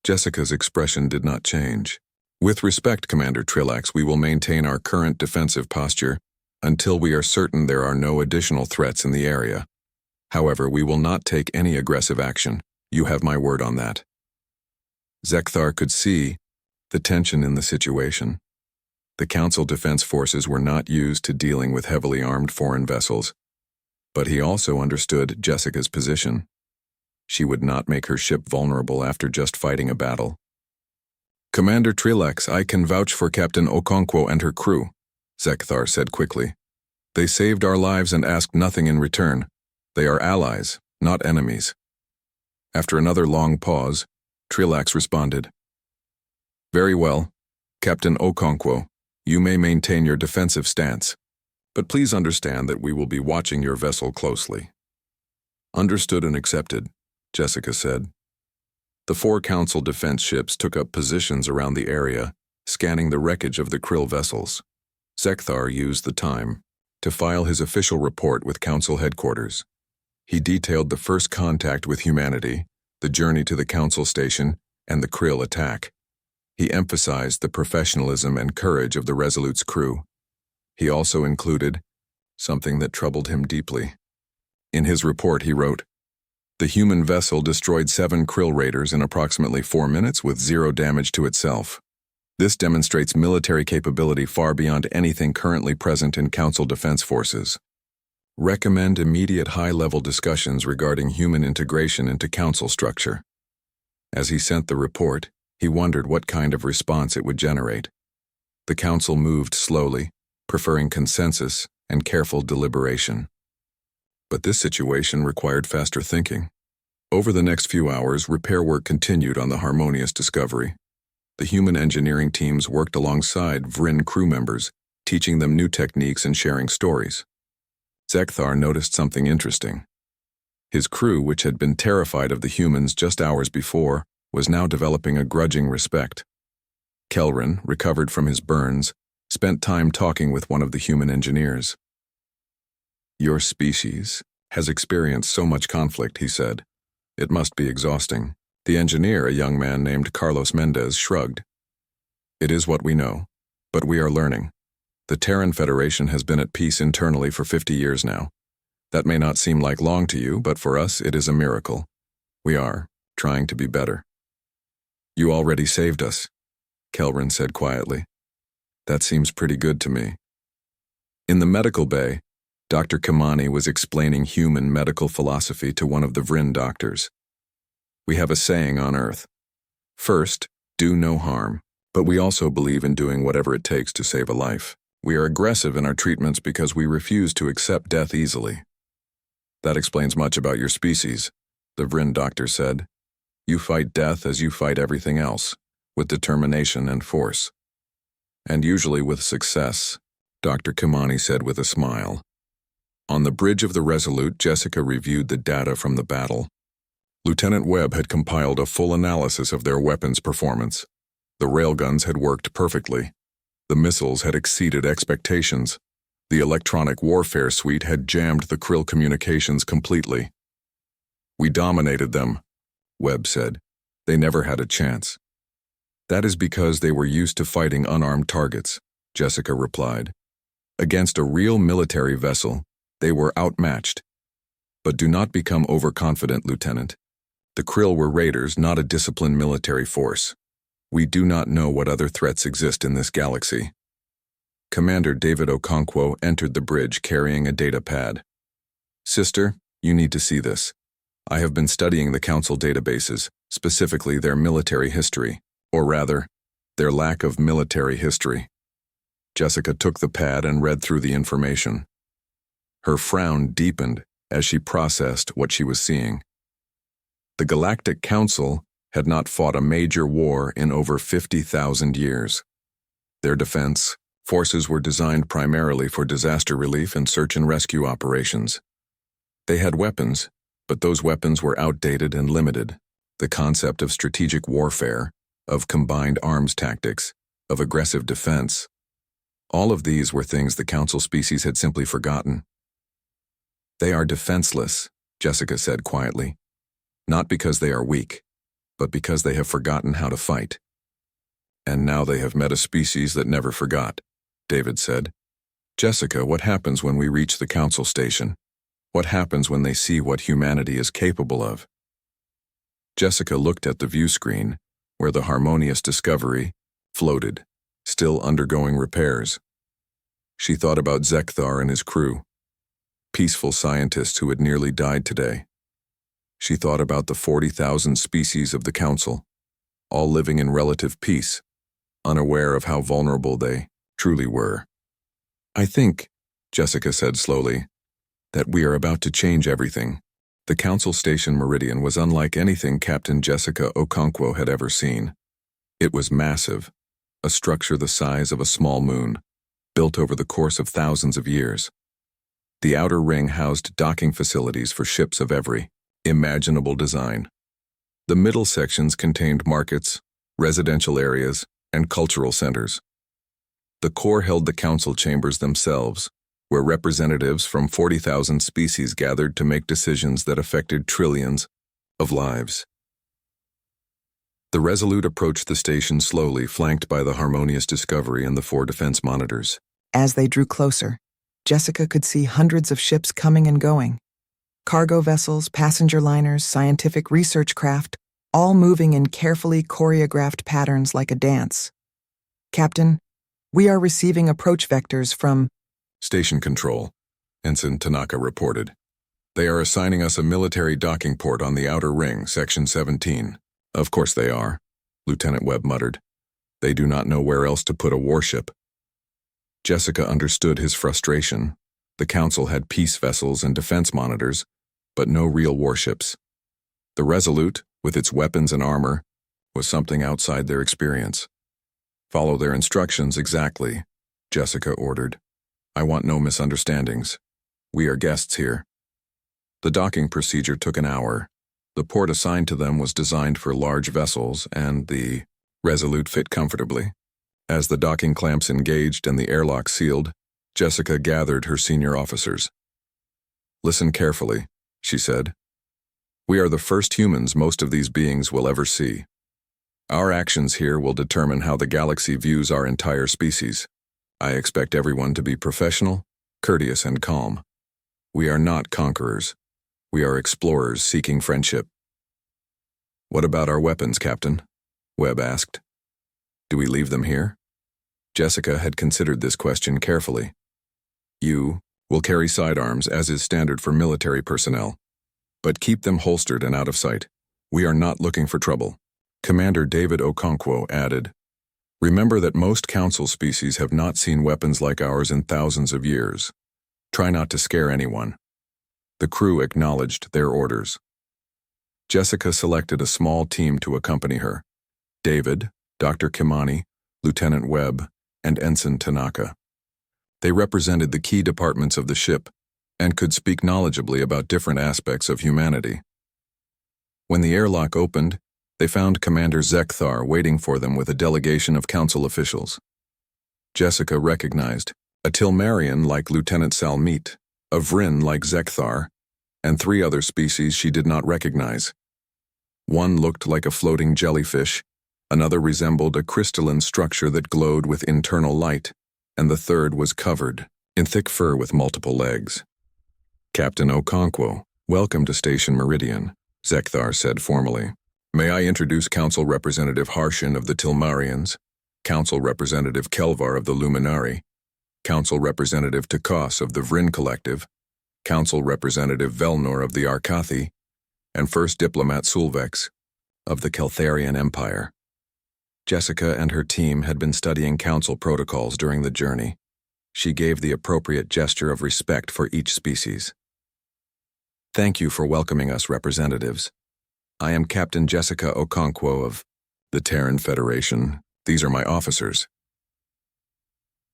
Speaker 1: Jessica's expression did not change. "With respect, Commander Trillax, we will maintain our current defensive posture until we are certain there are no additional threats in the area. However, we will not take any aggressive action. You have my word on that." Zekthar could see the tension in the situation. The Council Defense Forces were not used to dealing with heavily armed foreign vessels, but he also understood Jessica's position. She would not make her ship vulnerable after just fighting a battle. "Commander Trillax, I can vouch for Captain Okonkwo and her crew," Zekthar said quickly. "They saved our lives and asked nothing in return. They are allies, not enemies." After another long pause, Trillax responded, "Very well, Captain Okonkwo, you may maintain your defensive stance, but please understand that we will be watching your vessel closely." "Understood and accepted," Jessica said. The 4 Council defense ships took up positions around the area, scanning the wreckage of the Krill vessels. Zekthar used the time to file his official report with Council headquarters. He detailed the first contact with humanity, the journey to the Council station, and the Krill attack. He emphasized the professionalism and courage of the Resolute's crew. He also included something that troubled him deeply. In his report, he wrote, "The human vessel destroyed 7 Krill raiders in approximately 4 minutes with 0 damage to itself. This demonstrates military capability far beyond anything currently present in Council Defense Forces. Recommend immediate high-level discussions regarding human integration into Council structure." As he sent the report, he wondered what kind of response it would generate. The Council moved slowly, preferring consensus and careful deliberation. But this situation required faster thinking. Over the next few hours, repair work continued on the Harmonious Discovery. The human engineering teams worked alongside Vrin crew members, teaching them new techniques and sharing stories. Zekthar noticed something interesting. His crew, which had been terrified of the humans just hours before, was now developing a grudging respect. Kelrin, recovered from his burns, spent time talking with one of the human engineers. "Your species has experienced so much conflict," he said. "It must be exhausting." The engineer, a young man named Carlos Mendez, shrugged. "It is what we know, but we are learning. The Terran Federation has been at peace internally for 50 years now. That may not seem like long to you, but for us it is a miracle. We are trying to be better." "You already saved us," Kelrin said quietly. "That seems pretty good to me." In the medical bay, Dr. Kamani was explaining human medical philosophy to one of the Vrin doctors. "We have a saying on Earth. First, do no harm, but we also believe in doing whatever it takes to save a life. We are aggressive in our treatments because we refuse to accept death easily." "That explains much about your species," the Vrin doctor said. "You fight death as you fight everything else, with determination and force. And usually with success," Dr. Kamani said with a smile. On the bridge of the Resolute, Jessica reviewed the data from the battle. Lieutenant Webb had compiled a full analysis of their weapons performance. The railguns had worked perfectly. The missiles had exceeded expectations. The electronic warfare suite had jammed the Krill communications completely. "We dominated them," Webb said. "They never had a chance." "That is because they were used to fighting unarmed targets," Jessica replied. "Against a real military vessel, they were outmatched. But do not become overconfident, Lieutenant. The Krill were raiders, not a disciplined military force. We do not know what other threats exist in this galaxy." Commander David Okonkwo entered the bridge carrying a data pad. "Sister, you need to see this. I have been studying the Council databases, specifically their military history, or rather, their lack of military history." Jessica took the pad and read through the information. Her frown deepened as she processed what she was seeing. The Galactic Council had not fought a major war in over 50,000 years. Their defense forces were designed primarily for disaster relief and search and rescue operations. They had weapons, but those weapons were outdated and limited. The concept of strategic warfare, of combined arms tactics, of aggressive defense, all of these were things the Council species had simply forgotten. "They are defenseless," Jessica said quietly. "Not because they are weak, but because they have forgotten how to fight." "And now they have met a species that never forgot," David said. "Jessica, what happens when we reach the Council station? What happens when they see what humanity is capable of?" Jessica looked at the view screen, where the harmonious Discovery floated, still undergoing repairs. She thought about Zekthar and his crew, peaceful scientists who had nearly died today. She thought about the 40,000 species of the Council, all living in relative peace, unaware of how vulnerable they truly were. "I think," Jessica said slowly, "that we are about to change everything." The Council Station Meridian was unlike anything Captain Jessica Okonkwo had ever seen. It was massive, a structure the size of a small moon, built over the course of thousands of years. The outer ring housed docking facilities for ships of every imaginable design. The middle sections contained markets, residential areas, and cultural centers. The core held the council chambers themselves, where representatives from 40,000 species gathered to make decisions that affected trillions of lives. The Resolute approached the station slowly, flanked by the harmonious Discovery and the 4 defense monitors.
Speaker 2: As they drew closer, Jessica could see hundreds of ships coming and going. Cargo vessels, passenger liners, scientific research craft, all moving in carefully choreographed patterns like a dance. "Captain, we are receiving approach vectors from..."
Speaker 1: "Station Control," Ensign Tanaka reported. "They are assigning us a military docking port on the outer ring, Section 17. "Of course they are," Lieutenant Webb muttered. "They do not know where else to put a warship." Jessica understood his frustration. The Council had peace vessels and defense monitors, but no real warships. The Resolute, with its weapons and armor, was something outside their experience. "Follow their instructions exactly," Jessica ordered. "I want no misunderstandings. We are guests here." The docking procedure took an hour. The port assigned to them was designed for large vessels, and the Resolute fit comfortably. As the docking clamps engaged and the airlock sealed, Jessica gathered her senior officers. "Listen carefully," she said. "We are the first humans most of these beings will ever see. Our actions here will determine how the galaxy views our entire species. I expect everyone to be professional, courteous, and calm. We are not conquerors. We are explorers seeking friendship." "What about our weapons, Captain?" Webb asked. "Do we leave them here?" Jessica had considered this question carefully. "You will carry sidearms, as is standard for military personnel, but keep them holstered and out of sight. We are not looking for trouble." Commander David Okonkwo added, "Remember that most Council species have not seen weapons like ours in thousands of years. Try not to scare anyone." The crew acknowledged their orders. Jessica selected a small team to accompany her: David, Dr. Kimani, Lieutenant Webb, and Ensign Tanaka. They represented the key departments of the ship and could speak knowledgeably about different aspects of humanity. When the airlock opened, they found Commander Zekthar waiting for them with a delegation of Council officials. Jessica recognized a Tilmarian like Lieutenant Salmeet, a Vryn like Zekthar, and 3 other species she did not recognize. One looked like a floating jellyfish, another resembled a crystalline structure that glowed with internal light, and the third was covered in thick fur with multiple legs. "Captain Okonkwo, welcome to Station Meridian," Zekthar said formally. "May I introduce Council Representative Harshin of the Tilmarians, Council Representative Kelvar of the Luminari, Council Representative Takos of the Vryn Collective, Council Representative Velnor of the Arkathi, and First Diplomat Sulvex of the Keltharian Empire." Jessica and her team had been studying council protocols during the journey. She gave the appropriate gesture of respect for each species. "Thank you for welcoming us, representatives. I am Captain Jessica Okonkwo of the Terran Federation. These are my officers."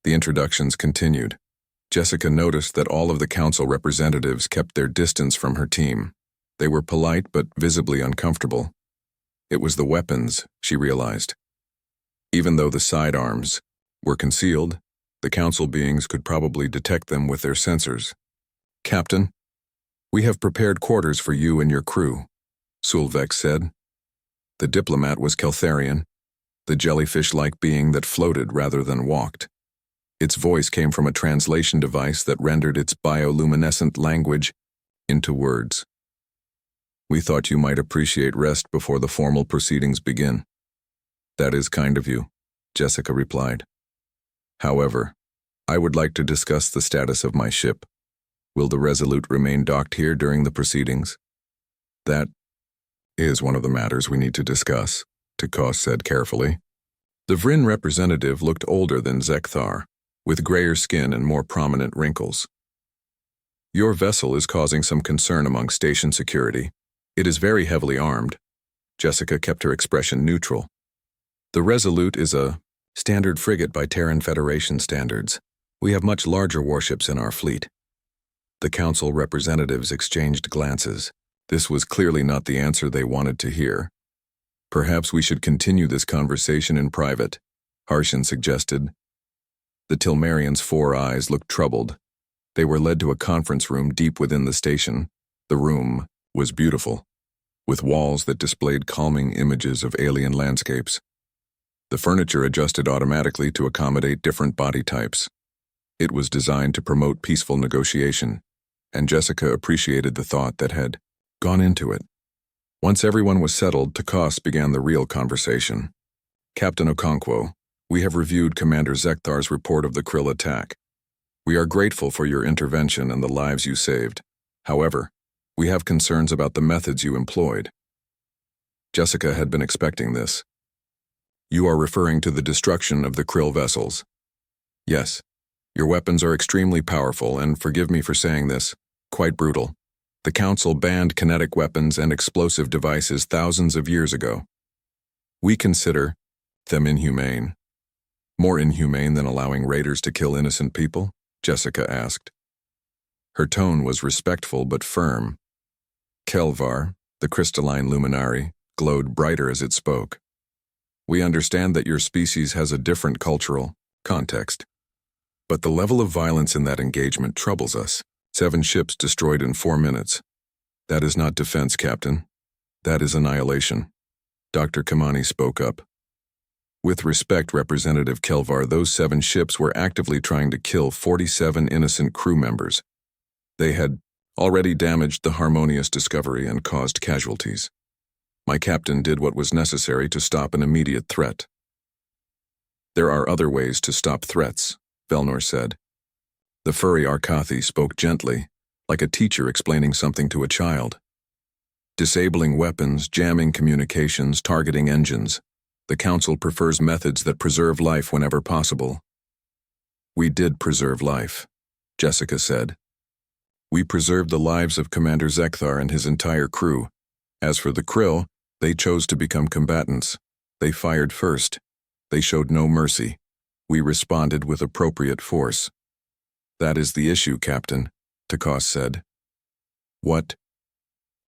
Speaker 1: The introductions continued. Jessica noticed that all of the council representatives kept their distance from her team. They were polite but visibly uncomfortable. It was the weapons, she realized. Even though the sidearms were concealed, the council beings could probably detect them with their sensors. "Captain, we have prepared quarters for you and your crew," Sulvex said. The diplomat was Keltharian, the jellyfish-like being that floated rather than walked. Its voice came from a translation device that rendered its bioluminescent language into words. "We thought you might appreciate rest before the formal proceedings begin." "That is kind of you," Jessica replied. "However, I would like to discuss the status of my ship. Will the Resolute remain docked here during the proceedings?" "That is one of the matters we need to discuss," Takos said carefully. The Vryn representative looked older than Zekthar, with grayer skin and more prominent wrinkles. "Your vessel is causing some concern among station security. It is very heavily armed." Jessica kept her expression neutral. "The Resolute is a standard frigate by Terran Federation standards. We have much larger warships in our fleet." The council representatives exchanged glances. This was clearly not the answer they wanted to hear. "Perhaps we should continue this conversation in private," Harshin suggested. The Tilmarians' 4 eyes looked troubled. They were led to a conference room deep within the station. The room was beautiful, with walls that displayed calming images of alien landscapes. The furniture adjusted automatically to accommodate different body types. It was designed to promote peaceful negotiation, and Jessica appreciated the thought that had gone into it. Once everyone was settled, Takos began the real conversation. "Captain Okonkwo, we have reviewed Commander Zekthar's report of the Krill attack. We are grateful for your intervention and the lives you saved. However, we have concerns about the methods you employed." Jessica had been expecting this. "You are referring to the destruction of the Krill vessels?" "Yes. Your weapons are extremely powerful, and forgive me for saying this, quite brutal. The Council banned kinetic weapons and explosive devices thousands of years ago. We consider them inhumane." "More inhumane than allowing raiders to kill innocent people?" Jessica asked. Her tone was respectful but firm. Kelvar, the crystalline luminari, glowed brighter as it spoke. "We understand that your species has a different cultural context, but the level of violence in that engagement troubles us. 7 ships destroyed in 4 minutes. That is not defense, Captain. That is annihilation." Dr. Kamani spoke up. "With respect, Representative Kelvar, those 7 ships were actively trying to kill 47 innocent crew members. They had already damaged the harmonious Discovery and caused casualties. My captain did what was necessary to stop an immediate threat." "There are other ways to stop threats," Velnor said. The furry Arkathi spoke gently, like a teacher explaining something to a child. "Disabling weapons, jamming communications, targeting engines. The Council prefers methods that preserve life whenever possible." "We did preserve life," Jessica said. "We preserved the lives of Commander Zekthar and his entire crew. As for the Krill, they chose to become combatants. They fired first. They showed no mercy. We responded with appropriate force." "That is the issue, Captain," Takos said. "What?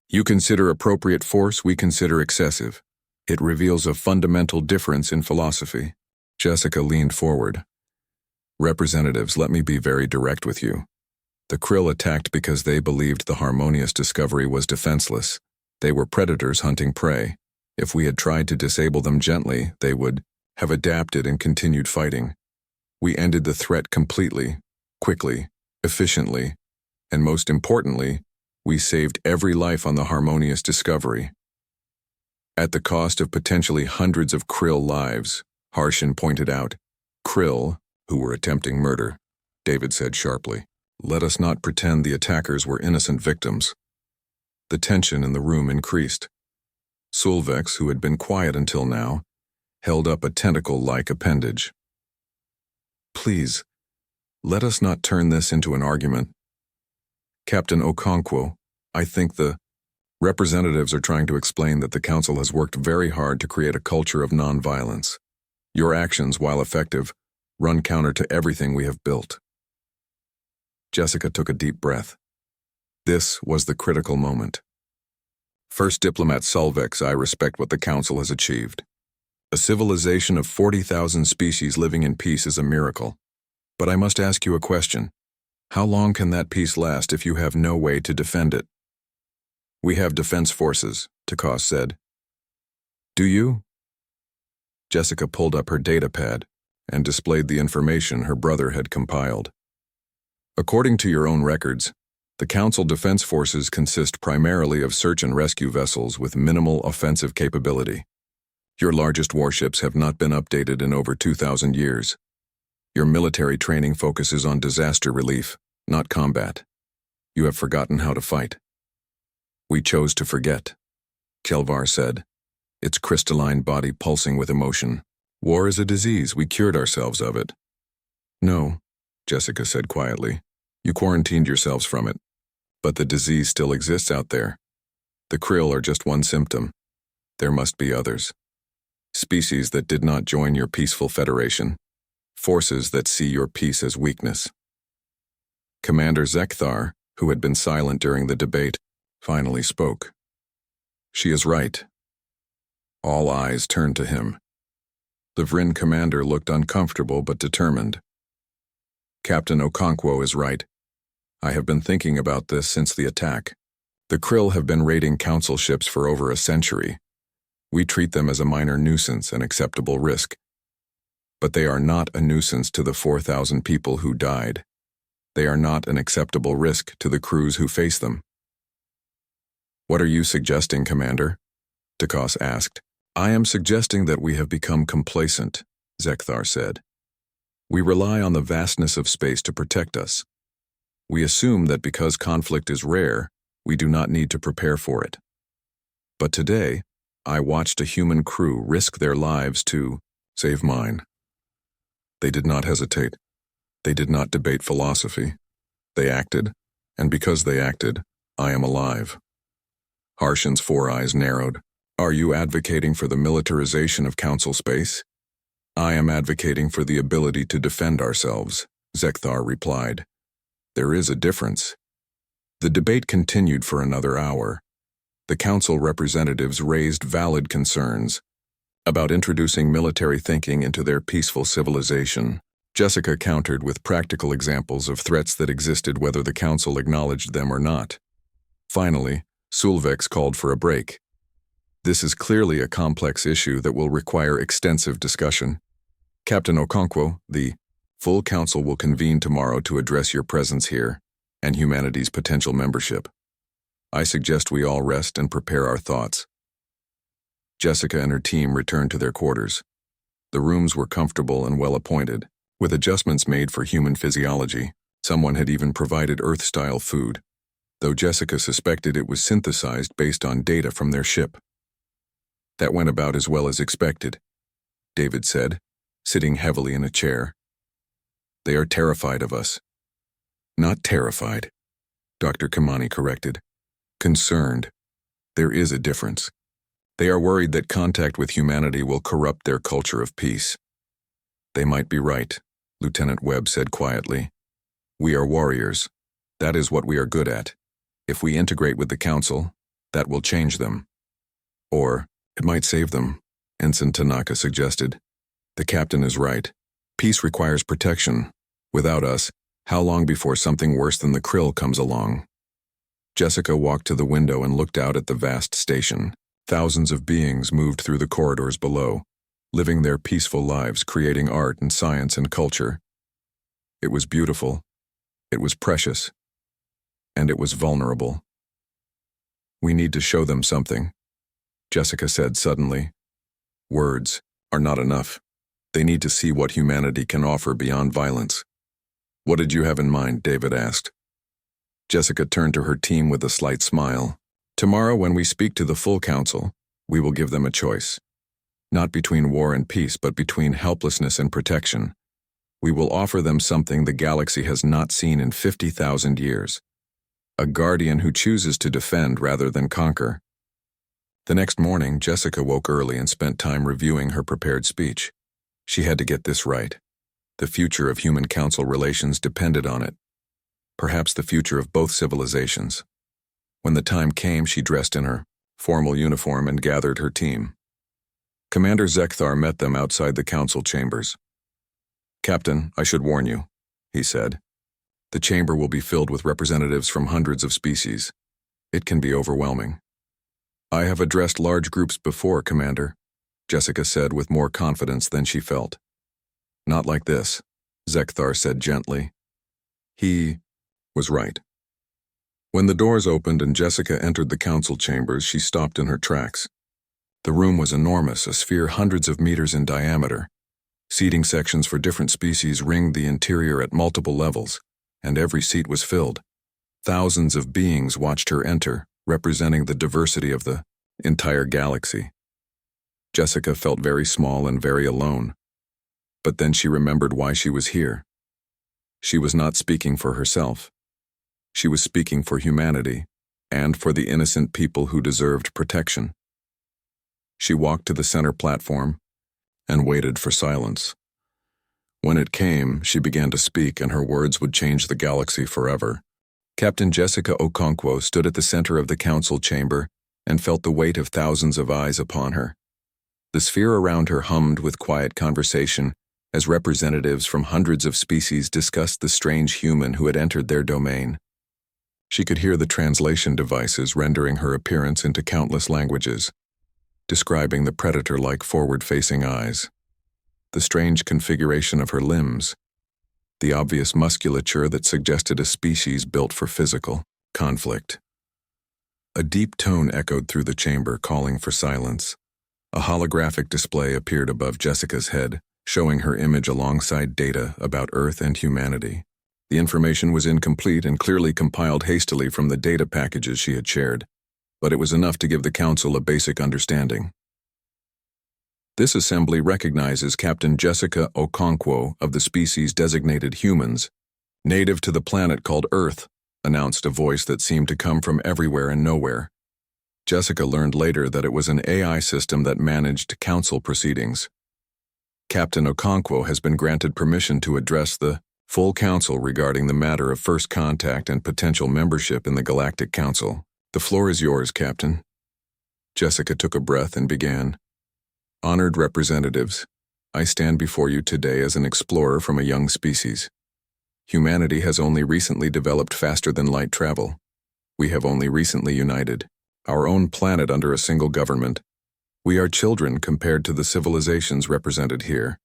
Speaker 1: You consider appropriate force, we consider excessive. It reveals a fundamental difference in philosophy." Jessica leaned forward. Representatives, let me be very direct with you. The Krill attacked because they believed the harmonious discovery was defenseless. They were predators hunting prey. If we had tried to disable them gently, they would have adapted and continued fighting. We ended the threat completely, quickly, efficiently, and most importantly, we saved every life on the harmonious discovery. At the cost of potentially hundreds of Krill lives, Harshin pointed out. Krill, who were attempting murder, David said sharply. Let us not pretend the attackers were innocent victims. The tension in the room increased. Sulvex, who had been quiet until now, held up a tentacle-like appendage. Please, let us not turn this into an argument. Captain Okonkwo, I think the representatives are trying to explain that the Council has worked very hard to create a culture of nonviolence. Your actions, while effective, run counter to everything we have built. Jessica took a deep breath. This was the critical moment. First Diplomat Sulvex, I respect what the Council has achieved. A civilization of 40,000 species living in peace is a miracle. But I must ask you a question. How long can that peace last if you have no way to defend it? We have defense forces, Takos said. Do you? Jessica pulled up her datapad and displayed the information her brother had compiled. According to your own records, the Council Defense Forces consist primarily of search and rescue vessels with minimal offensive capability. Your largest warships have not been updated in over 2,000 years. Your military training focuses on disaster relief, not combat. You have forgotten how to fight. We chose to forget, Kelvar said, its crystalline body pulsing with emotion. War is a disease. We cured ourselves of it. No, Jessica said quietly. You quarantined yourselves from it. But the disease still exists out there. The Krill are just one symptom. There must be others. Species that did not join your peaceful federation. Forces that see your peace as weakness. Commander Zekthar, who had been silent during the debate, finally spoke. She is right. All eyes turned to him. The Vryn commander looked uncomfortable but determined. Captain Okonkwo is right. I have been thinking about this since the attack. The Krill have been raiding Council ships for over a century. We treat them as a minor nuisance and acceptable risk. But they are not a nuisance to the 4,000 people who died. They are not an acceptable risk to the crews who face them. What are you suggesting, Commander? Takos asked. I am suggesting that we have become complacent, Zekthar said. We rely on the vastness of space to protect us. We assume that because conflict is rare, we do not need to prepare for it. But today, I watched a human crew risk their lives to save mine. They did not hesitate. They did not debate philosophy. They acted, and because they acted, I am alive. Harshin's four eyes narrowed. Are you advocating for the militarization of Council space? I am advocating for the ability to defend ourselves, Zekthar replied. There is a difference. The debate continued for another hour. The Council representatives raised valid concerns about introducing military thinking into their peaceful civilization. Jessica countered with practical examples of threats that existed whether the Council acknowledged them or not. Finally, Sulvex called for a break. This is clearly a complex issue that will require extensive discussion. Captain Okonkwo, the full Council will convene tomorrow to address your presence here and humanity's potential membership. I suggest we all rest and prepare our thoughts. Jessica and her team returned to their quarters. The rooms were comfortable and well appointed, with adjustments made for human physiology. Someone had even provided Earth-style food, though Jessica suspected it was synthesized based on data from their ship. That went about as well as expected, David said, sitting heavily in a chair. They are terrified of us. Not terrified, Dr. Kamani corrected. Concerned. There is a difference. They are worried that contact with humanity will corrupt their culture of peace. They might be right, Lieutenant Webb said quietly. We are warriors. That is what we are good at. If we integrate with the Council, that will change them. Or, it might save them, Ensign Tanaka suggested. The captain is right. Peace requires protection, Without us, how long before something worse than the krill comes along? Jessica walked to the window and looked out at the vast station. Thousands of beings moved through the corridors below, living their peaceful lives, creating art and science and culture. It was beautiful, it was precious, and it was vulnerable. We need to show them something, Jessica said suddenly. Words are not enough. They need to see what humanity can offer beyond violence. What did you have in mind? David asked. Jessica turned to her team with a slight smile. Tomorrow, when we speak to the full council, we will give them a choice. Not between war and peace, but between helplessness and protection. We will offer them something the galaxy has not seen in 50,000 years. A guardian who chooses to defend rather than conquer. The next morning, Jessica woke early and spent time reviewing her prepared speech. She had to get this right. The future of human-council relations depended on it. Perhaps the future of both civilizations. When the time came, she dressed in her formal uniform and gathered her team. Commander Zekthar met them outside the council chambers. "Captain, I should warn you," he said. "The chamber will be filled with representatives from hundreds of species. It can be overwhelming." "I have addressed large groups before, Commander," Jessica said with more confidence than she felt. "Not like this," Zekthar said gently. He was right. When the doors opened and Jessica entered the council chambers, she stopped in her tracks. The room was enormous, a sphere hundreds of meters in diameter. Seating sections for different species ringed the interior at multiple levels, and every seat was filled. Thousands of beings watched her enter, representing the diversity of the entire galaxy. Jessica felt very small and very alone. But then she remembered why she was here. She was not speaking for herself. She was speaking for humanity, and for the innocent people who deserved protection. She walked to the center platform and waited for silence. When it came, she began to speak, and her words would change the galaxy forever. Captain Jessica Okonkwo stood at the center of the council chamber and felt the weight of thousands of eyes upon her. The sphere around her hummed with quiet conversation as representatives from hundreds of species discussed the strange human who had entered their domain. She could hear the translation devices rendering her appearance into countless languages, describing the predator-like forward-facing eyes, the strange configuration of her limbs, the obvious musculature that suggested a species built for physical conflict. A deep tone echoed through the chamber, calling for silence. A holographic display appeared above Jessica's head, showing her image alongside data about Earth and humanity. The information was incomplete and clearly compiled hastily from the data packages she had shared, but it was enough to give the Council a basic understanding. This assembly recognizes Captain Jessica Okonkwo of the species designated humans, native to the planet called Earth, announced a voice that seemed to come from everywhere and nowhere. Jessica learned later that it was an AI system that managed council proceedings. Captain Okonkwo has been granted permission to address the full council regarding the matter of first contact and potential membership in the Galactic Council. "The floor is yours, Captain." Jessica took a breath and began. "Honored representatives, I stand before you today as an explorer from a young species. Humanity has only recently developed faster than light travel. We have only recently united our own planet under a single government. We are children compared to the civilizations represented here."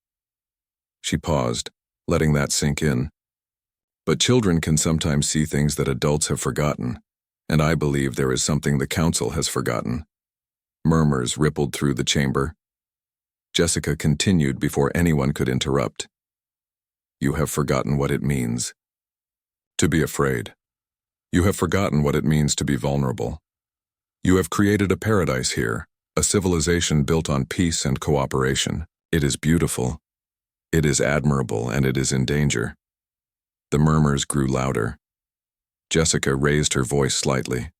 Speaker 1: She paused, letting that sink in. But children can sometimes see things that adults have forgotten, and I believe there is something the Council has forgotten. Murmurs rippled through the chamber. Jessica continued before anyone could interrupt. "You have forgotten what it means to be afraid. You have forgotten what it means to be vulnerable. You have created a paradise here, a civilization built on peace and cooperation. It is beautiful. It is admirable, and it is in danger." The murmurs grew louder. Jessica raised her voice slightly.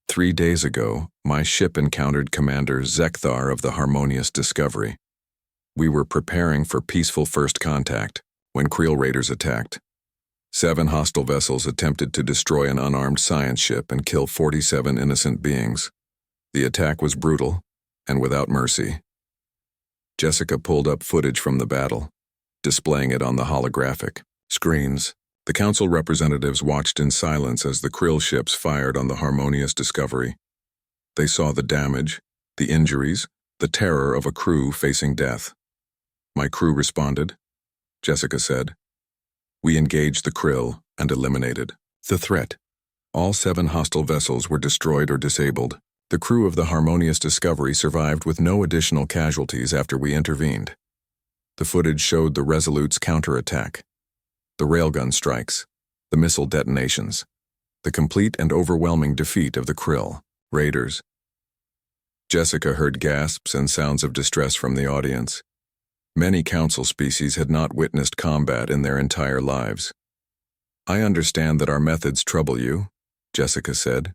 Speaker 1: 3 days ago, my ship encountered Commander Zekthar of the Harmonious Discovery. We were preparing for peaceful first contact when Creel raiders attacked. 7 hostile vessels attempted to destroy an unarmed science ship and kill 47 innocent beings. The attack was brutal and without mercy. Jessica pulled up footage from the battle, displaying it on the holographic. Screens. The council representatives watched in silence as the krill ships fired on the harmonious Discovery. They saw the damage, the injuries, the terror of a crew facing death. My crew responded, Jessica said. We engaged the krill and eliminated the threat. All 7 hostile vessels were destroyed or disabled. The crew of the harmonious Discovery survived with no additional casualties after we intervened. The footage showed the Resolute's counterattack, the railgun strikes, the missile detonations, the complete and overwhelming defeat of the krill raiders. Jessica heard gasps and sounds of distress from the audience. Many council species had not witnessed combat in their entire lives. I understand that our methods trouble you, Jessica said.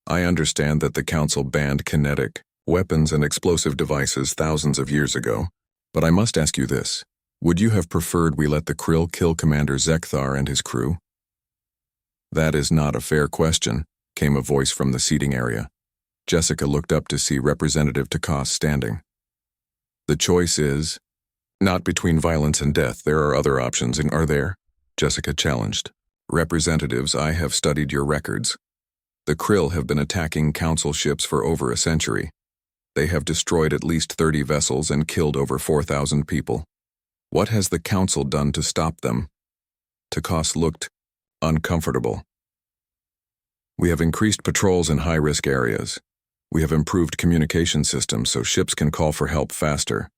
Speaker 1: I understand that the council banned kinetic, weapons and explosive devices thousands of years ago, but I must ask you this. Would you have preferred we let the krill kill Commander Zekthar and his crew? That is not a fair question, came a voice from the seating area. Jessica looked up to see Representative Takos standing. The choice is not between violence and death. There are other options, are there? Jessica challenged. Representatives, I have studied your records. The krill have been attacking council ships for over a century. They have destroyed at least 30 vessels and killed over 4,000 people. What has the council done to stop them? Takos looked uncomfortable. We have increased patrols in high-risk areas. We have improved communication systems so ships can call for help faster.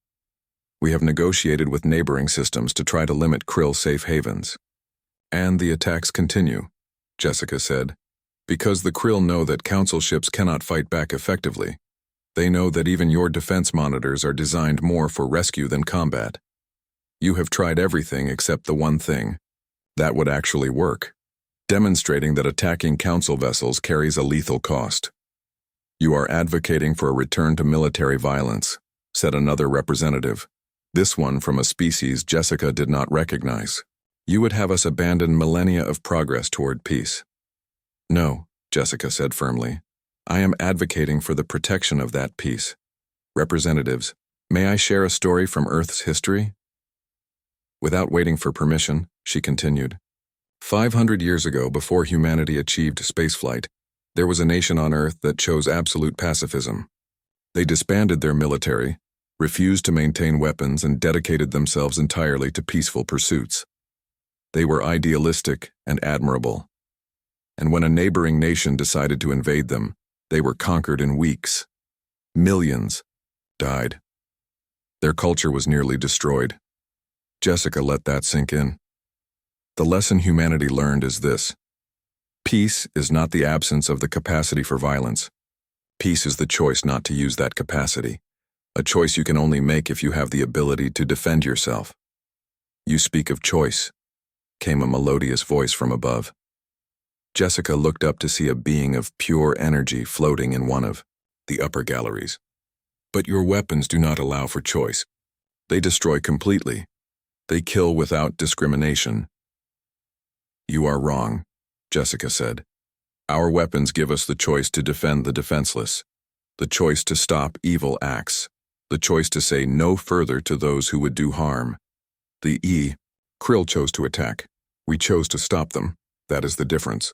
Speaker 1: We have negotiated with neighboring systems to try to limit krill safe havens. And the attacks continue, Jessica said. Because the krill know that council ships cannot fight back effectively. They know that even your defense monitors are designed more for rescue than combat. You have tried everything except the one thing. That would actually work, demonstrating that attacking council vessels carries a lethal cost. You are advocating for a return to military violence, said another representative. This one from a species Jessica did not recognize. You would have us abandon millennia of progress toward peace. No, Jessica said firmly. I am advocating for the protection of that peace. Representatives, may I share a story from Earth's history? Without waiting for permission, she continued. 500 years ago, before humanity achieved spaceflight, there was a nation on Earth that chose absolute pacifism. They disbanded their military, refused to maintain weapons, and dedicated themselves entirely to peaceful pursuits. They were idealistic and admirable. And when a neighboring nation decided to invade them, they were conquered in weeks. Millions died. Their culture was nearly destroyed. Jessica let that sink in. The lesson humanity learned is this. Peace is not the absence of the capacity for violence. Peace is the choice not to use that capacity, a choice you can only make if you have the ability to defend yourself. You speak of choice, came a melodious voice from above. Jessica looked up to see a being of pure energy floating in one of the upper galleries. But your weapons do not allow for choice. They destroy completely. They kill without discrimination. You are wrong, Jessica said. Our weapons give us the choice to defend the defenseless, the choice to stop evil acts, the choice to say no further to those who would do harm. The krill chose to attack. We chose to stop them. That is the difference.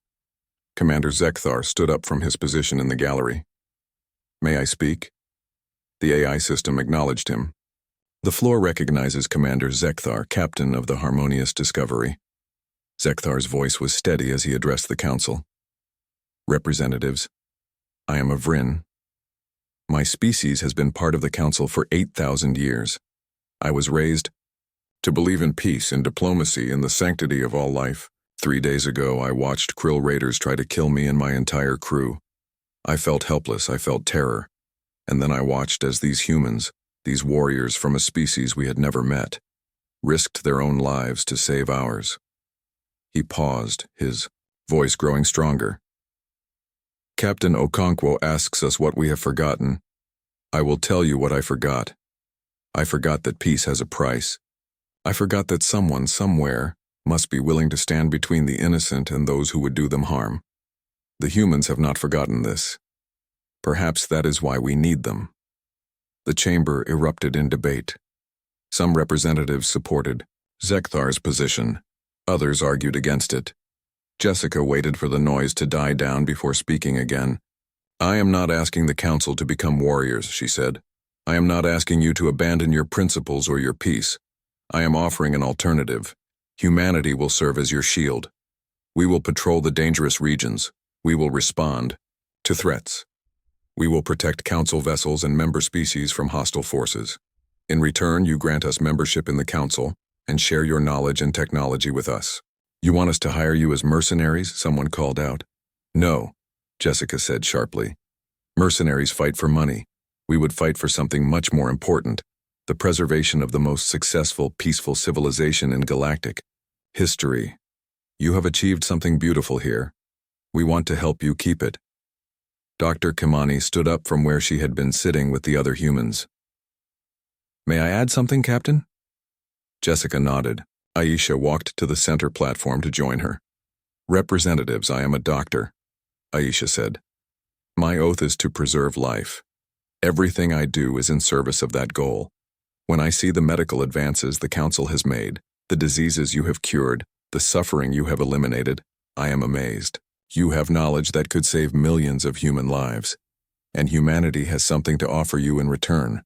Speaker 1: Commander Zekthar stood up from his position in the gallery. May I speak? The AI system acknowledged him. The floor recognizes Commander Zekthar, captain of the harmonious Discovery. Zekthar's voice was steady as he addressed the council. Representatives, I am a Vryn. My species has been part of the council for 8,000 years. I was raised to believe in peace and diplomacy and the sanctity of all life. 3 days ago, I watched krill raiders try to kill me and my entire crew. I felt helpless, I felt terror. And then I watched as these humans, these warriors from a species we had never met, risked their own lives to save ours. He paused, his voice growing stronger. Captain Okonkwo asks us what we have forgotten. I will tell you what I forgot. I forgot that peace has a price. I forgot that someone, somewhere, must be willing to stand between the innocent and those who would do them harm. The humans have not forgotten this. Perhaps that is why we need them. The chamber erupted in debate. Some representatives supported Zekthar's position, Others argued against it. Jessica waited for the noise to die down before speaking again. "I am not asking the Council to become warriors," she said. "I am not asking you to abandon your principles or your peace. I am offering an alternative. Humanity will serve as your shield. We will patrol the dangerous regions. We will respond to threats. We will protect Council vessels and member species from hostile forces. In return, you grant us membership in the Council and share your knowledge and technology with us." "You want us to hire you as mercenaries?" someone called out. "No," Jessica said sharply. "Mercenaries fight for money. We would fight for something much more important, the preservation of the most successful, peaceful civilization in galactic history. You have achieved something beautiful here. We want to help you keep it." Dr. Kimani stood up from where she had been sitting with the other humans. "May I add something, Captain?" Jessica nodded. Aisha walked to the center platform to join her. "Representatives, I am a doctor," Aisha said. "My oath is to preserve life. Everything I do is in service of that goal. When I see the medical advances the Council has made, the diseases you have cured, the suffering you have eliminated, I am amazed. You have knowledge that could save millions of human lives, and humanity has something to offer you in return.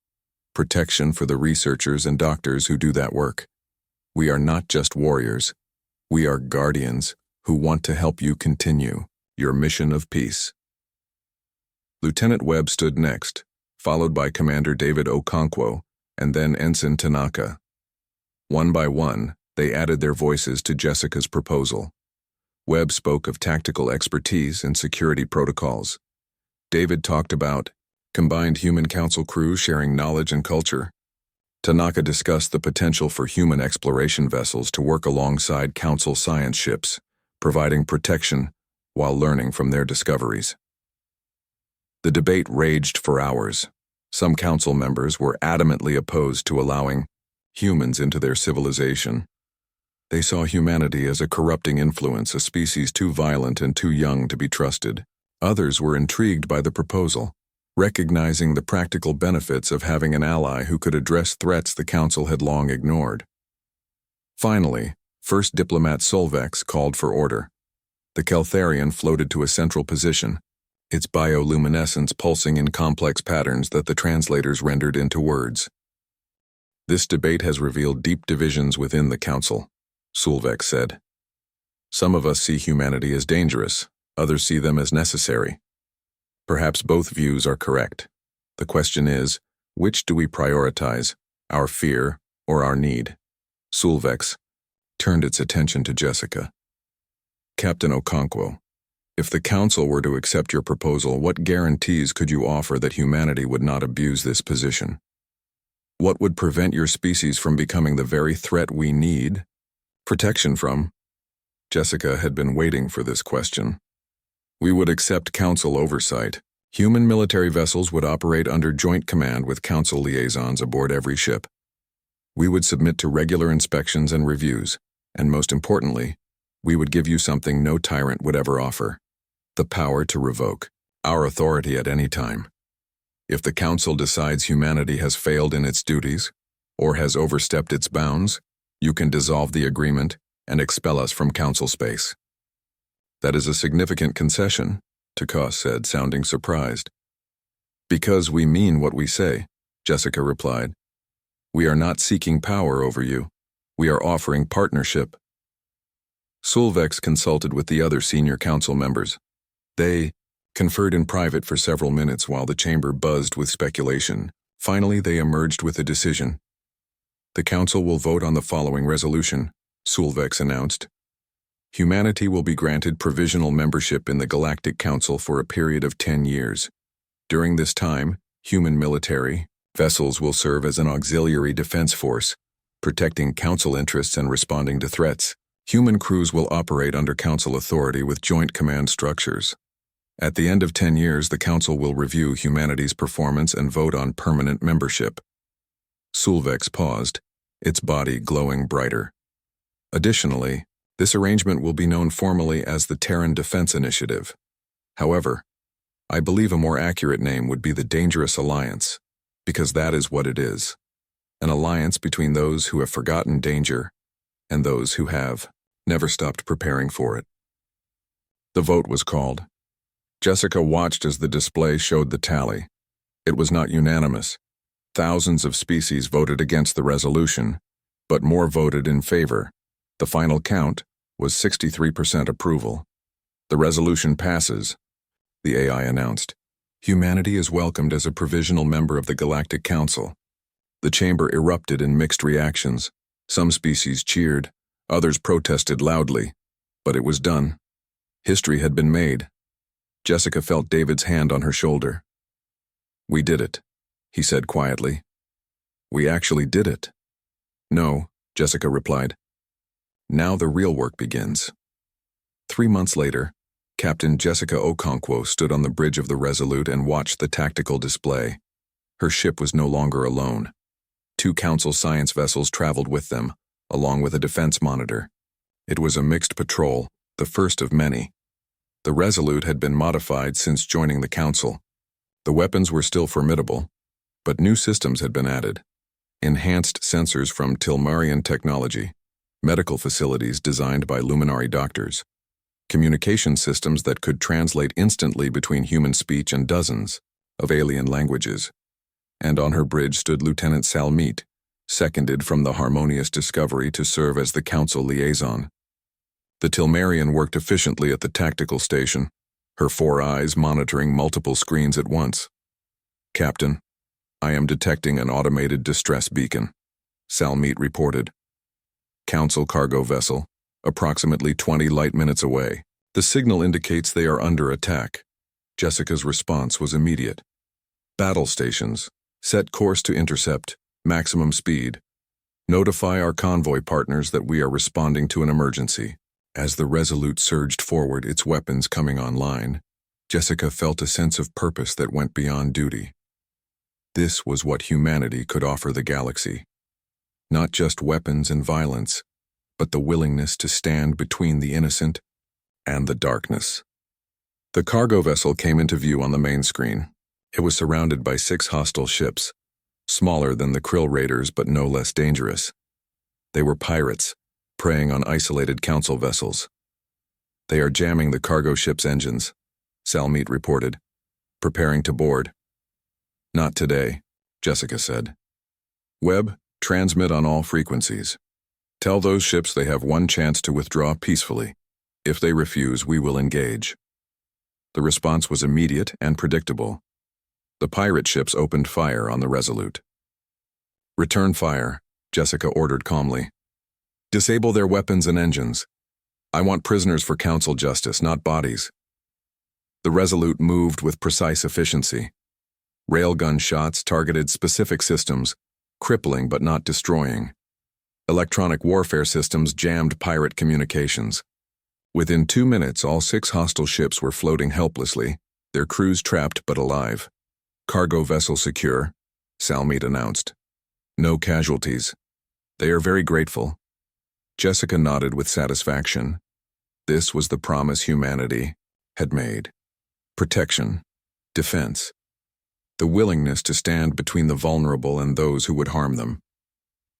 Speaker 1: Protection for the researchers and doctors who do that work. We are not just warriors. We are guardians who want to help you continue your mission of peace." Lieutenant Webb stood next, followed by Commander David Okonkwo and then Ensign Tanaka. One by one, they added their voices to Jessica's proposal. Webb spoke of tactical expertise and security protocols. David talked about combined human council crews sharing knowledge and culture. Tanaka discussed the potential for human exploration vessels to work alongside council science ships, providing protection while learning from their discoveries. The debate raged for hours. Some council members were adamantly opposed to allowing humans into their civilization. They saw humanity as a corrupting influence, a species too violent and too young to be trusted. Others were intrigued by the proposal, recognizing the practical benefits of having an ally who could address threats the Council had long ignored. Finally, First Diplomat Solvex called for order. The Keltharian floated to a central position, its bioluminescence pulsing in complex patterns that the translators rendered into words. "This debate has revealed deep divisions within the Council," Solvex said. "Some of us see humanity as dangerous, others see them as necessary. Perhaps both views are correct. The question is, which do we prioritize, our fear or our need?" Solvex turned its attention to Jessica. "Captain Okonkwo, if the Council were to accept your proposal, what guarantees could you offer that humanity would not abuse this position? What would prevent your species from becoming the very threat we need protection from?" Jessica had been waiting for this question. "We would accept Council oversight. Human military vessels would operate under joint command with Council liaisons aboard every ship. We would submit to regular inspections and reviews, and most importantly, we would give you something no tyrant would ever offer: the power to revoke our authority at any time. If the Council decides humanity has failed in its duties, or has overstepped its bounds, you can dissolve the agreement and expel us from Council space." "That is a significant concession," Takos said, sounding surprised. "Because we mean what we say," Jessica replied. "We are not seeking power over you. We are offering partnership." Solvex consulted with the other senior council members. They conferred in private for several minutes while the chamber buzzed with speculation. Finally, they emerged with a decision. "The Council will vote on the following resolution," Solvex announced. "Humanity will be granted provisional membership in the Galactic Council for a period of 10 years. During this time, human military vessels will serve as an auxiliary defense force, protecting Council interests and responding to threats. Human crews will operate under Council authority with joint command structures. At the end of 10 years, the Council will review humanity's performance and vote on permanent membership." Solvex paused, its body glowing brighter. "Additionally, this arrangement will be known formally as the Terran Defense Initiative. However, I believe a more accurate name would be the Dangerous Alliance, because that is what it is: an alliance between those who have forgotten danger and those who have never stopped preparing for it. The vote was called. Jessica watched as the display showed the tally. It was not unanimous. Thousands of species voted against the resolution, but more voted in favor. The final count was 63% approval. The resolution passes, the AI announced. Humanity is welcomed as a provisional member of the Galactic Council. The chamber erupted in mixed reactions. Some species cheered, others protested loudly, but it was done. History had been made. Jessica felt David's hand on her shoulder. "We did it," he said quietly. "We actually did it." "No," Jessica replied. "Now the real work begins." 3 months later, Captain Jessica Okonkwo stood on the bridge of the Resolute and watched the tactical display. Her ship was no longer alone. 2 Council science vessels traveled with them, along with a defense monitor. It was a mixed patrol, the first of many. The Resolute had been modified since joining the Council. The weapons were still formidable, but new systems had been added. Enhanced sensors from Tilmarian technology, medical facilities designed by Luminary doctors, communication systems that could translate instantly between human speech and dozens of alien languages. And on her bridge stood Lieutenant Salmeet, seconded from the Harmonious Discovery to serve as the Council liaison. The Tilmarian worked efficiently at the tactical station, her 4 eyes monitoring multiple screens at once. "Captain, I am detecting an automated distress beacon," Salmeet reported. "Council cargo vessel, approximately 20 light minutes away. The signal indicates they are under attack." Jessica's response was immediate. "Battle stations, set course to intercept, maximum speed. Notify our convoy partners that we are responding to an emergency." As the Resolute surged forward, its weapons coming online, Jessica felt a sense of purpose that went beyond duty. This was what humanity could offer the galaxy. Not just weapons and violence, but the willingness to stand between the innocent and the darkness. The cargo vessel came into view on the main screen. It was surrounded by 6 hostile ships, smaller than the Krill Raiders but no less dangerous. They were pirates, preying on isolated Council vessels. "They are jamming the cargo ship's engines," Salmeet reported, "preparing to board." "Not today," Jessica said. "Webb, transmit on all frequencies. Tell those ships they have one chance to withdraw peacefully. If they refuse, we will engage." The response was immediate and predictable. The pirate ships opened fire on the Resolute. "Return fire," Jessica ordered calmly. "Disable their weapons and engines. I want prisoners for Council justice, not bodies." The Resolute moved with precise efficiency. Railgun shots targeted specific systems, crippling but not destroying. Electronic warfare systems jammed pirate communications. Within 2 minutes, all 6 hostile ships were floating helplessly, their crews trapped but alive. "Cargo vessel secure," Salmeet announced. "No casualties. They are very grateful." Jessica nodded with satisfaction. This was the promise humanity had made. Protection, defense, the willingness to stand between the vulnerable and those who would harm them.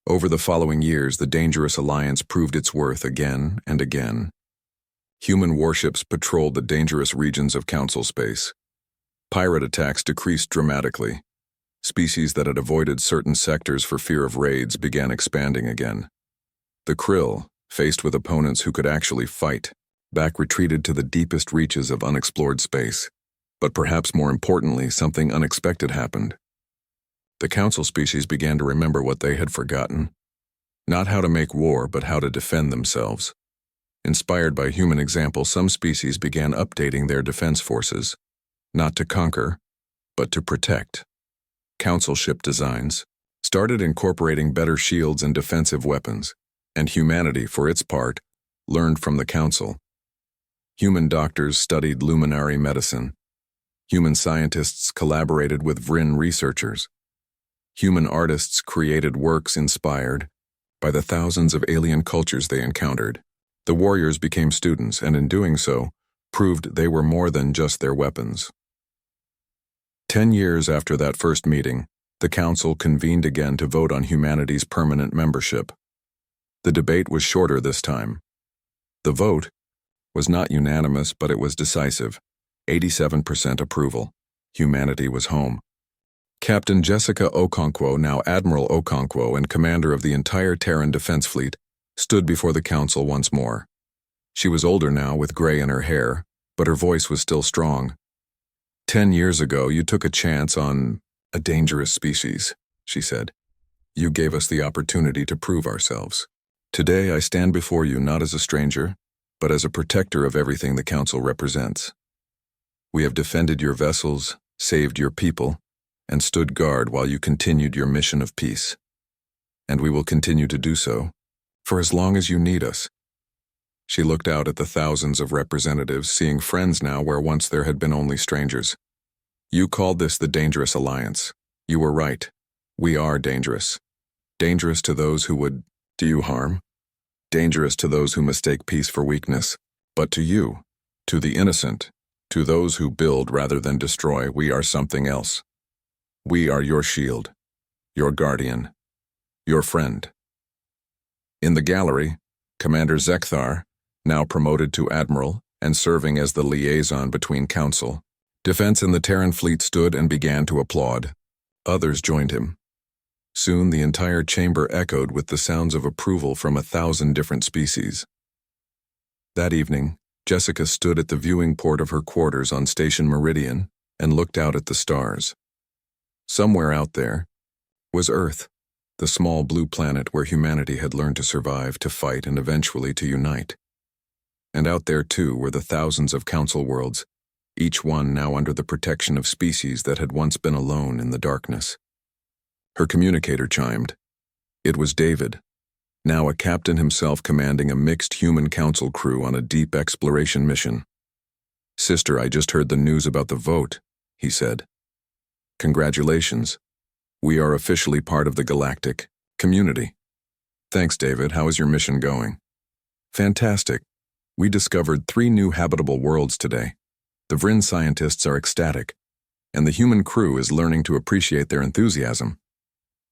Speaker 1: Over the following years, the dangerous alliance proved its worth again and again. Human warships patrolled the dangerous regions of Council space. Pirate attacks decreased dramatically. Species that had avoided certain sectors for fear of raids began expanding again. The Krill, faced with opponents who could actually fight, back retreated to the deepest reaches of unexplored space. But perhaps more importantly, something unexpected happened. The Council species began to remember what they had forgotten. Not how to make war, but how to defend themselves. Inspired by human example, some species began updating their defense forces, not to conquer, but to protect. Council ship designs started incorporating better shields and defensive weapons, and humanity, for its part, learned from the Council. Human doctors studied luminary medicine. Human scientists collaborated with Vrin researchers. Human artists created works inspired by the thousands of alien cultures they encountered. The warriors became students, and in doing so, proved they were more than just their weapons. 10 years after that first meeting, the Council convened again to vote on humanity's permanent membership. The debate was shorter this time. The vote was not unanimous, but it was decisive. 87% approval. Humanity was home. Captain Jessica Okonkwo, now Admiral Okonkwo and commander of the entire Terran Defense Fleet, stood before the council once more. She was older now, with gray in her hair, but her voice was still strong. 10 years ago, you took a chance on a dangerous species, she said. You gave us the opportunity to prove ourselves. Today, I stand before you not as a stranger, but as a protector of everything the Council represents. We have defended your vessels, saved your people, and stood guard while you continued your mission of peace. And we will continue to do so, for as long as you need us. She looked out at the thousands of representatives, seeing friends now where once there had been only strangers. You called this the Dangerous Alliance. You were right. We are dangerous. Dangerous to those who would do you harm. Dangerous to those who mistake peace for weakness. But to you, to the innocent, to those who build rather than destroy, we are something else. We are your shield, your guardian, your friend. In the gallery, Commander Zekthar, now promoted to Admiral and serving as the liaison between Council, Defense and the Terran Fleet stood and began to applaud. Others joined him. Soon the entire chamber echoed with the sounds of approval from 1,000 different species. That evening, Jessica stood at the viewing port of her quarters on Station Meridian and looked out at the stars. Somewhere out there was Earth, the small blue planet where humanity had learned to survive, to fight, and eventually to unite. And out there, too, were the thousands of Council worlds, each one now under the protection of species that had once been alone in the darkness. Her communicator chimed. It was David, now a captain himself commanding a mixed human council crew on a deep exploration mission. Sister, I just heard the news about the vote, he said. Congratulations. We are officially part of the galactic community. Thanks, David. How is your mission going? Fantastic. We discovered 3 new habitable worlds today. The Vryn scientists are ecstatic, and the human crew is learning to appreciate their enthusiasm.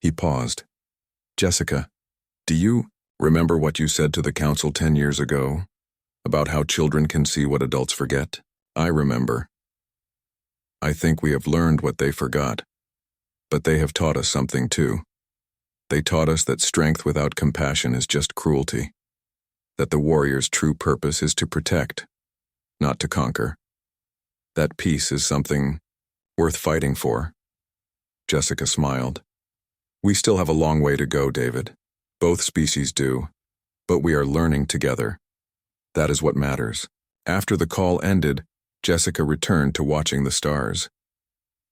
Speaker 1: He paused. Jessica, do you remember what you said to the Council 10 years ago about how children can see what adults forget? I remember. I think we have learned what they forgot, but they have taught us something too. They taught us that strength without compassion is just cruelty, that the warrior's true purpose is to protect, not to conquer. That peace is something worth fighting for. Jessica smiled. We still have a long way to go, David. Both species do, but we are learning together. That is what matters. After the call ended, Jessica returned to watching the stars.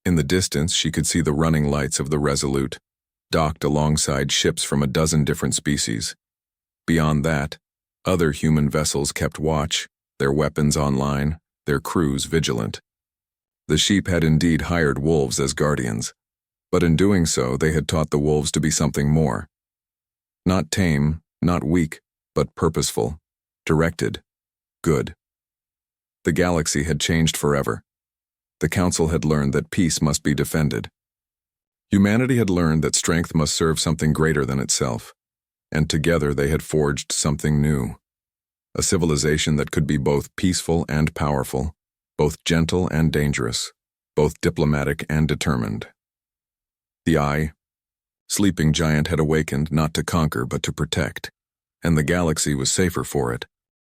Speaker 1: In the distance, she could see the running lights of the Resolute, docked alongside ships from a dozen different species. Beyond that, other human vessels kept watch, their weapons online, their crews vigilant. The sheep had indeed hired wolves as guardians, but in doing so, they had taught the wolves to be something more. Not tame, not weak, but purposeful, directed, good. The galaxy had changed forever. The Council had learned that peace must be defended. Humanity had learned that strength must serve something greater than itself, and together they had forged something new. A civilization that could be both peaceful and powerful, both gentle and dangerous, both diplomatic and determined. The sleeping giant had awakened not to conquer but to protect, and the galaxy was safer for it.